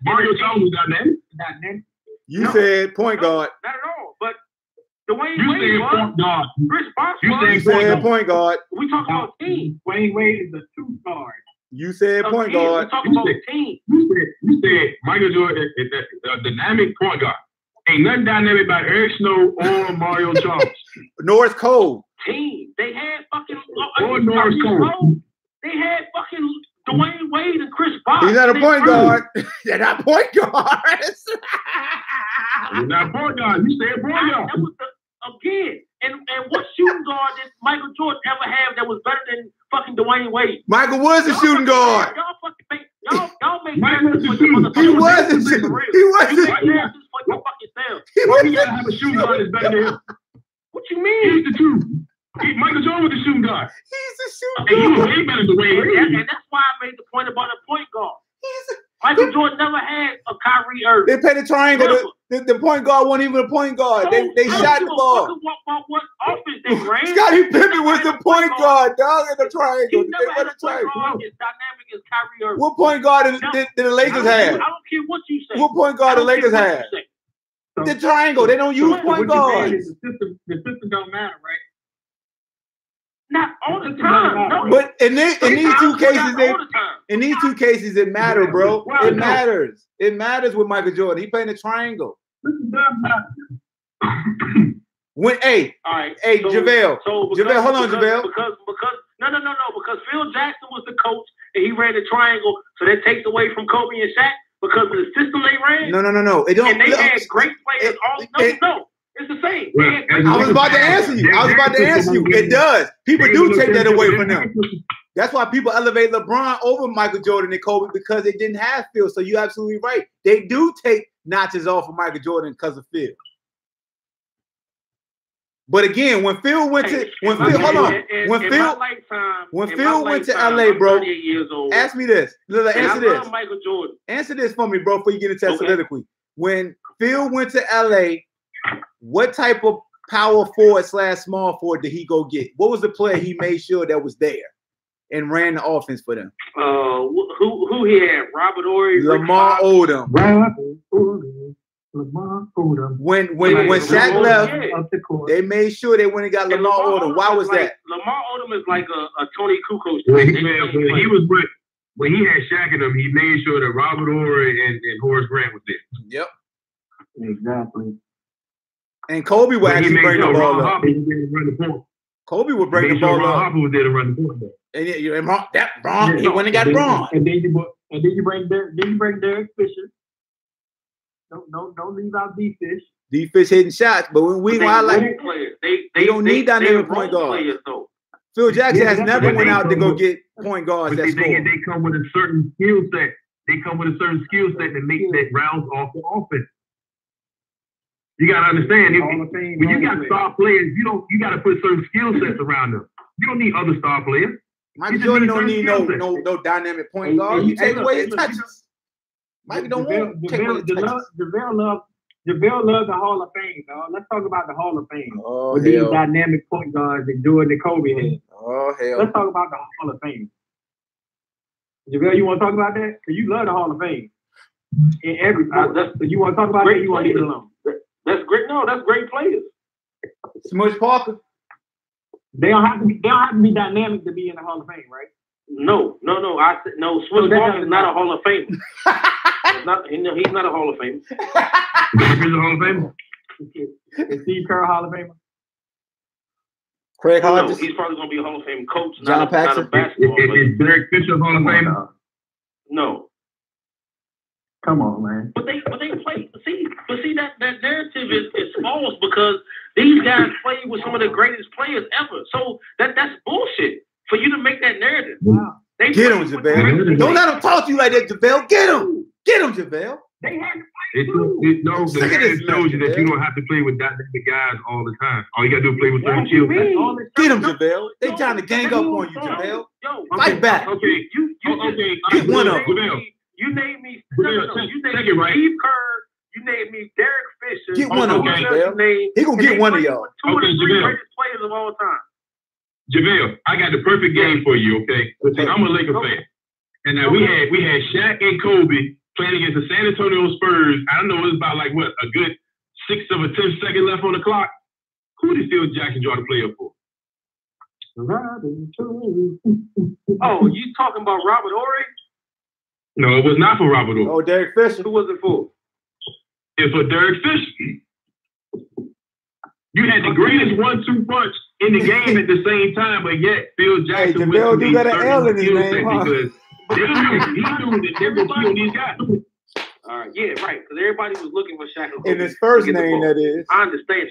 Mario Chalmers dynamic? You said point guard. Not at all. But Dwayne You Wade said was. point guard. Chris Bosh You was. You said point guard. We talking about team. Dwayne Wade is a two guard. You said point guard. We talking about team. You said Michael Jordan is a dynamic point guard. Ain't nothing dynamic about Eric Snow or Mario Chalmers. North Cole. Team. They had fucking. Or Norris Cole. They had fucking Dwayne Wade and Chris Bosh. He's not a point guard. They're not point guards. You're not point guard. You said point guard. That was again. And what shooting guard did Michael Jordan ever have that was better than fucking Dwayne Wade? Michael was a shooting guard. Y'all make He wasn't. He wasn't. Why you gotta have a shooting guard that's better than him? What you mean? He's the two. Michael Jordan was the shooting guard. He's a shooting And he was guard. way better than Dwayne Wade. And that's why I made the point about a point guard. Michael Jordan never had a Kyrie Irving. They played a triangle. The point guard wasn't even a point guard. They shot the ball. What offense they ran? Scottie Pippen was the point guard, dog, in the triangle. He never had a point guard as dynamic as Kyrie Irving. What point guard did the Lakers have? I don't care what you say. What point guard the Lakers have? The triangle. They don't use point guards. The system don't matter, right? Not all the time. No. But in these two cases, it matters, bro. It matters. It matters with Michael Jordan. He playing the triangle. When JaVale. JaVale, hold on, JaVale. Because Phil Jackson was the coach and he ran the triangle, so that takes away from Kobe and Shaq because of the system they ran. No. It don't. And they had great players. It's the same. I was about to answer you. It does. People do take that away from them. That's why people elevate LeBron over Michael Jordan and Kobe because they didn't have Phil. So you're absolutely right. They do take notches off of Michael Jordan because of Phil. But again, when Phil went to LA, bro, ask me this. Answer this. Michael Jordan. Answer this for me, bro, before you get into that soliloquy. When Phil went to LA, what type of power forward / small forward did he go get? What was the player he made sure that was there and ran the offense for them? Who he had? Robert Horry, Lamar Odom. When Shaq left, they made sure they went and got Lamar Odom. Why was that? Lamar Odom is like a Tony Kukoc. When he had Shaq in him, he made sure that Robert Horry and Horace Grant was there. Yep. Exactly. And Kobe would actually bring the ball up. Kobe would bring the ball up. Harper was there to run the ball. And he went and got Braun. And then you bring Derek Fisher. Don't leave out D-Fish. D-Fish hitting shots, but when we highlight, they don't need dynamic point guards. Phil Jackson has never went out to go get point guards. They come with a certain skill set. They come with a certain skill set that makes that rounds off the offense. You gotta understand, when you got star players, you gotta put certain skill sets around them. You don't need other star players. Michael Jordan don't need no dynamic point guard. You take away his touches. Michael don't want to take away his touches. JaVale loves the Hall of Fame, dog. Let's talk about the Hall of Fame. With these dynamic point guards that Jordan and Kobe had. Oh, hell. Let's talk about the Hall of Fame. JaVale, you want to talk about that? Because you love the Hall of Fame. In every sport. You want to talk about that? You want to leave it alone? That's great. No, that's great players. Smush Parker. They don't have to be dynamic to be in the Hall of Fame, right? No. Smush Parker is not a Hall of Famer. He's not a Hall of Famer. He's a Hall of Famer. Is Steve Kerr a Hall of Famer? Craig Hodges. No, he's probably going to be a Hall of Fame coach, John not a basketball player. Is Derek Fisher a Hall of Famer? No. Come on, man. But they play. See that narrative is false because These guys played with some of the greatest players ever. So that's bullshit for you to make that narrative. Wow. Get him, JaVale. Don't let him talk to you like that, JaVale. Get him. Get him, JaVale. They had to the narrative shows you that you don't have to play with that many guys all the time. All you got to do is play with certain kills. Get him, JaVale. They trying to gang up on you, JaVale. Fight back. Okay. Get one of them. You named me. You named me Steve Kerr. You named me Derek Fisher. Get one of them, JaVale. He gonna get one of y'all. Two of the three greatest players of all time. JaVale, I got the perfect game for you, okay? I'm a Laker fan. And now we had Shaq and Kobe playing against the San Antonio Spurs. I don't know, it was about like what, a good 6 of a 10 second left on the clock. Who did Phil Jackson draw the play up for? Oh, you talking about Robert Horry? No, it was not for Robert Horry. Oh, Derek Fisher. Who was it for? It's for Derek Fisher. You had the greatest 1-2 punch in the game at the same time, but yet Phil Jackson went to got an L in his name, huh? Because he knew that they were killing these guys. All right, yeah, right. Because everybody was looking for Shaq. In his first name, that is. I understand.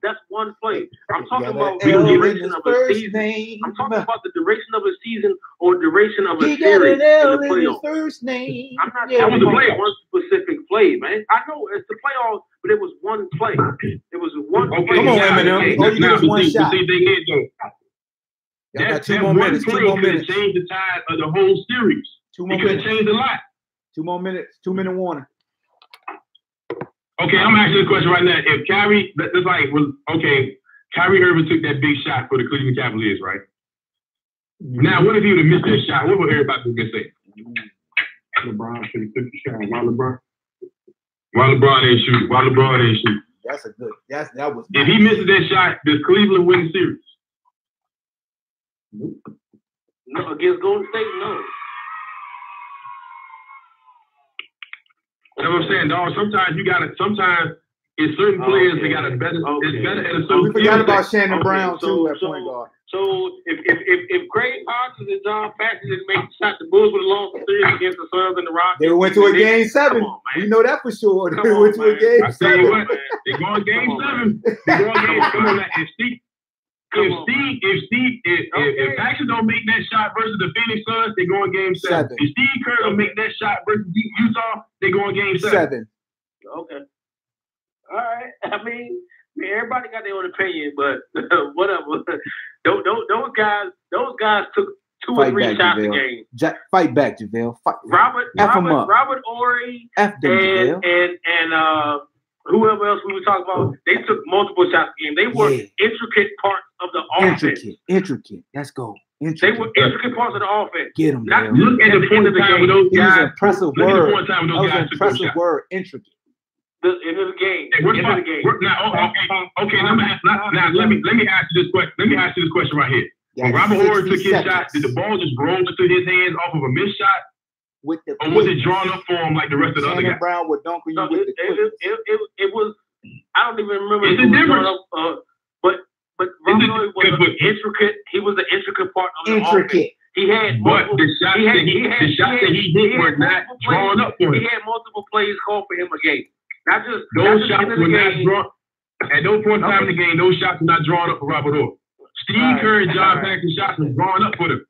That's one play. I'm talking about the duration of a season. I'm talking about the duration of a season or duration of a series in the playoffs. First name. I'm not talking about one specific play, man. I know it's the playoffs, but it was one play. It was one play. Come on, Eminem. All you need is one shot. That one play could have changed the tide of the whole series. It could have changed a lot. 2 more minutes. 2 minute warning. Okay, I'm asking this question right now. If Kyrie, Kyrie Irving took that big shot for the Cleveland Cavaliers, right? Now, what if he would have missed that shot? What would everybody be say? LeBron should have took the shot. Why LeBron ain't shoot? That's a good. That was. If he misses that shot, does Cleveland win the series? No, against Golden State, no. You know what I'm saying, dog? Sometimes it's certain players that got a better. It's better at a certain. We forgot about Shannon Brown too at point guard. So if Craig Hodges and John Paxson didn't make the shot, the Bulls would have lost the series against the Suns and the Rockets. They went to a game 7. We know that for sure. They went to a game 7. I tell you what, they going game 7. They going game. Come on, If Paxson don't make that shot versus the Phoenix Suns, they go in game 7. If Steve Kerr don't make that shot versus Utah, they go in game 7. Okay. All right. I mean, everybody got their own opinion, but whatever. Those guys took 2 or 3 shots a game. Fight back, JaVale. Robert Horry and whoever else we were talking about, they took multiple shots a game. They were intricate parts of the offense. Intricate. Let's go. They were intricate parts of the offense. Get them. Look at the point of time when those guys. Impressive word. That was an impressive word. Intricate. The end of the game. Okay. Now let me ask you this question. Let me ask you this question right here. When Robert Horry took his shot, did the ball just roll into his hands off of a missed shot? Or was it drawn up for him like the rest of the other guys? Brown would dunk you with it was. I don't even remember. It's a difference. But Robert was intricate. He was the intricate part of the offense. He had multiple, the shots that he hit were not drawn up for him. He had multiple plays called for him a game. Not just those shots were not drawn. At no point in time in the game, those shots were not drawn up for Robert Horry. Steve Kerr and John Paxson shots were drawn up for them.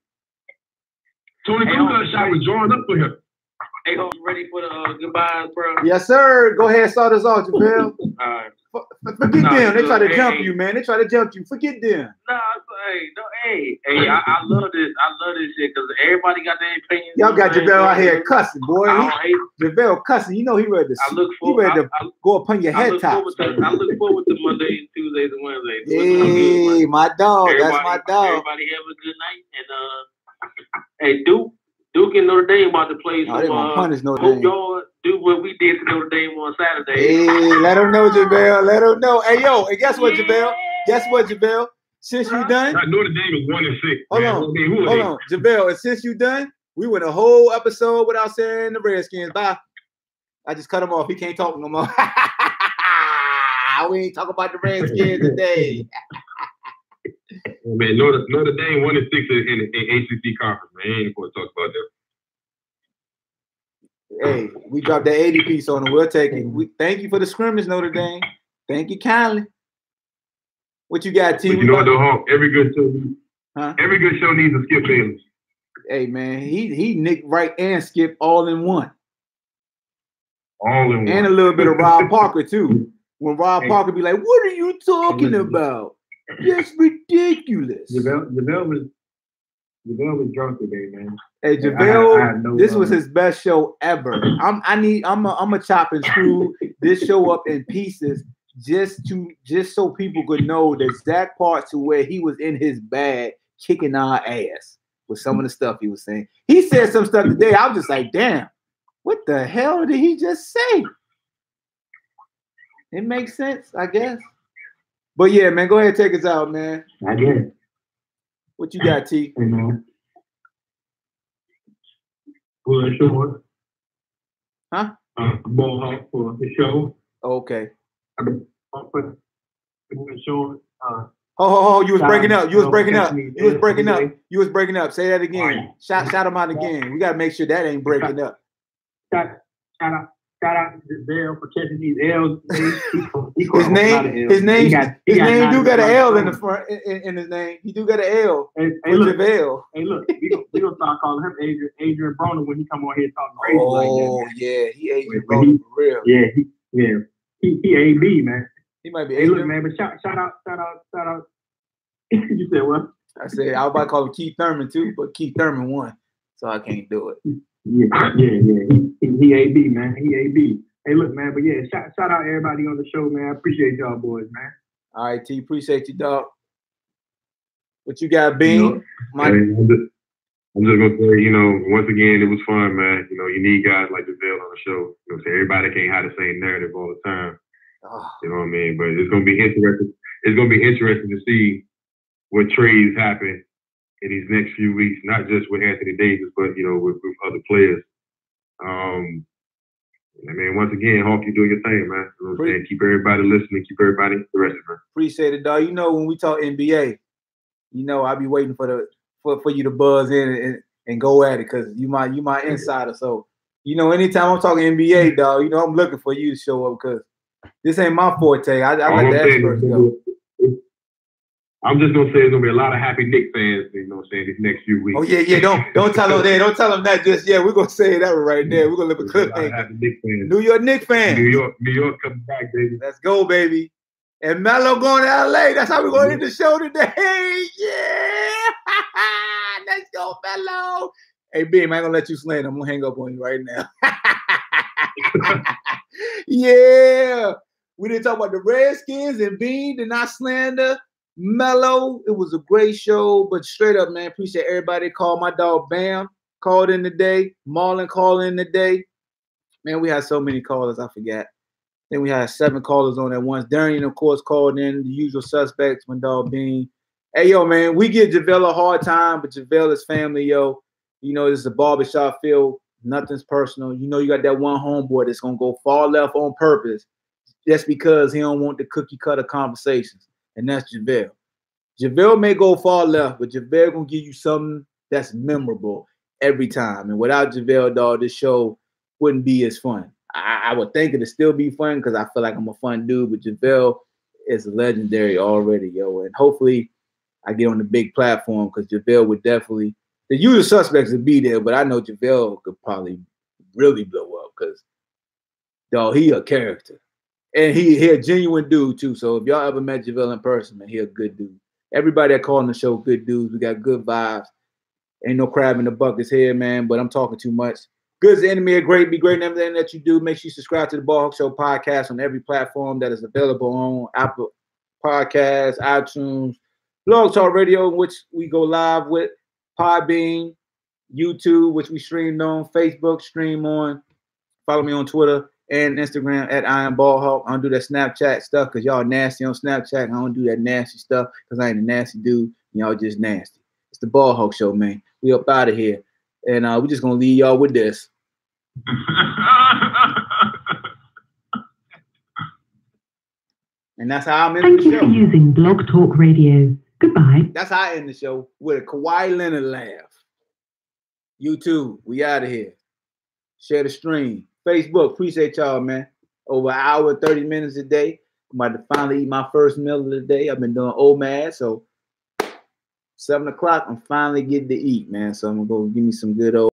Tony Kukoc shot was drawn up for him. Hey, you ready for the goodbyes, bro? Yes, sir. Go ahead, start us off, JaVale. All right. Forget them. They try to jump you, man. They try to jump you. Forget them. I love this. I love this shit because everybody got their opinions. Y'all got JaVale out here cussing, boy. JaVale cussing. You know he ready to go upon your head top. I look forward to Mondays, Tuesdays, and Wednesdays. Hey, my dog. That's my dog. Everybody have a good night. And hey, Duke and Notre Dame about to play some. Hope y'all do what we did to Notre Dame on Saturday. Hey, let them know, JaVale. Let them know. Hey, yo, and guess what, JaVale? Guess what, JaVale? Since you done, Notre Dame is 1-6. Hold on, JaVale. And since you done, we went a whole episode without saying the Redskins. Bye. I just cut him off. He can't talk no more. We ain't talking about the Redskins today. Man, Notre Dame 1-6 in ACC conference. Man, ain't going to talk about that. Hey, we dropped that 80 piece on them. We'll take it. We thank you for the scrimmage, Notre Dame. Thank you kindly. What you got, T? But you know what, though, Hawk? Every good show needs a Skip Bayless. Hey, man, he Nick Wright and Skip all in one. All in one. And a little bit of Rob Parker, too. When Rob Parker be like, what are you talking about? That's ridiculous. JaVale was drunk today, man. Hey, JaVale, this was his best show ever. I'm a chop and screw this show up in pieces just so people could know the exact part to where he was in his bag kicking our ass with some of the stuff he was saying. He said some stuff today. I was just like, damn, what the hell did he just say? It makes sense, I guess. But yeah, man, go ahead and take us out, man. I guess. What you got, T? Hey, man. For the show. Huh? Ball Hawk for the show. Okay. For the show. You was breaking up. You was breaking up. You was breaking up. You was breaking up. Say that again. Shout him out again. We gotta make sure that ain't breaking up. Shout out to JaVale for catching these L's. His name do got an L in the front in his name. He do got an L for JaVale. Hey, look, we gonna start calling him Adrian Broner when he come on here talking crazy like that. Oh yeah, he Adrian Broner for real. Yeah, he AB, man. He might be. Hey, look, man, but shout out. You said what? I said I was about to call him Keith Thurman too, but Keith Thurman won, so I can't do it. Yeah. He AB, man. He AB. Hey, look, man. But yeah, shout out everybody on the show, man. I appreciate y'all boys, man. All right, T. Appreciate you, dog. What you got, Bean? I'm just gonna say, once again, it was fun, man. You need guys like JaVale on the show. So everybody can't have the same narrative all the time. Oh. You know what I mean? But it's gonna be interesting. It's gonna be interesting to see what trades happen in these next few weeks, not just with Anthony Davis, but with other players. I mean, once again, Hawk, you doing your thing, man. You know what I'm saying? Keep everybody listening, keep everybody interested, man. Appreciate it, dog. When we talk NBA, I be waiting for you to buzz in and go at it because you my insider. So, anytime I'm talking NBA, dog, I'm looking for you to show up because this ain't my forte. I let the experts go. I'm just gonna say there's gonna be a lot of happy Knicks fans, these next few weeks. Oh yeah. Don't tell them that. Don't tell them that just yet. We're gonna say that right there. We're gonna look at cliffhanger. New York Knicks fans. New York coming back, baby. Let's go, baby. And Melo going to LA. That's how we're gonna end the show today. Yeah. Let's go, Melo. Hey, Beam, I ain't gonna let you slander. I'm gonna hang up on you right now. Yeah. We didn't talk about the Redskins and Bean did not slander Melo. It was a great show, but straight up, man, appreciate everybody called. My dog Bam called in today. Marlon called in today. Man, we had so many callers, I forgot. Then we had 7 callers on at once. Darian, of course, called in. The usual suspects, my dog Bean. Hey, yo, man, we give JaVale a hard time, but JaVale is family, yo. This is a barbershop field. Nothing's personal. You got that one homeboy that's going to go far left on purpose just because he don't want the cookie cutter conversations. And that's JaVale. JaVale may go far left, but JaVale gonna give you something that's memorable every time. And without JaVale, dog, this show wouldn't be as fun. I would think it'd still be fun because I feel like I'm a fun dude, but JaVale is legendary already, yo. And hopefully I get on the big platform because JaVale would definitely, the usual suspects would be there, but I know JaVale could probably really blow up because, dog, he a character. And he a genuine dude, too. So if y'all ever met JaVale in person, man, he a good dude. Everybody that called on the show, good dudes. We got good vibes. Ain't no crab in the buckets here, man, but I'm talking too much. Good is the enemy of great. Be great in everything that you do. Make sure you subscribe to the Ball Hawk Show podcast on every platform that is available on Apple Podcasts, iTunes, BlogTalk Radio, which we go live with, PodBean, YouTube, which we streamed on, Facebook, stream on. Follow me on Twitter and Instagram at I am Ball Hawk. I don't do that Snapchat stuff because y'all nasty on Snapchat. I don't do that nasty stuff because I ain't a nasty dude. Y'all just nasty. It's the Ball Hawk Show, man. We up out of here. And we're just going to leave y'all with this. And that's how I'm ending the show. Thank you for using BlogTalk Radio. Goodbye. That's how I end the show with a Kawhi Leonard laugh. YouTube, we out of here. Share the stream. Facebook, appreciate y'all, man. Over an hour, 30 minutes a day. I'm about to finally eat my first meal of the day. I've been doing OMAD, so 7 o'clock, I'm finally getting to eat, man. So I'm gonna go give me some good old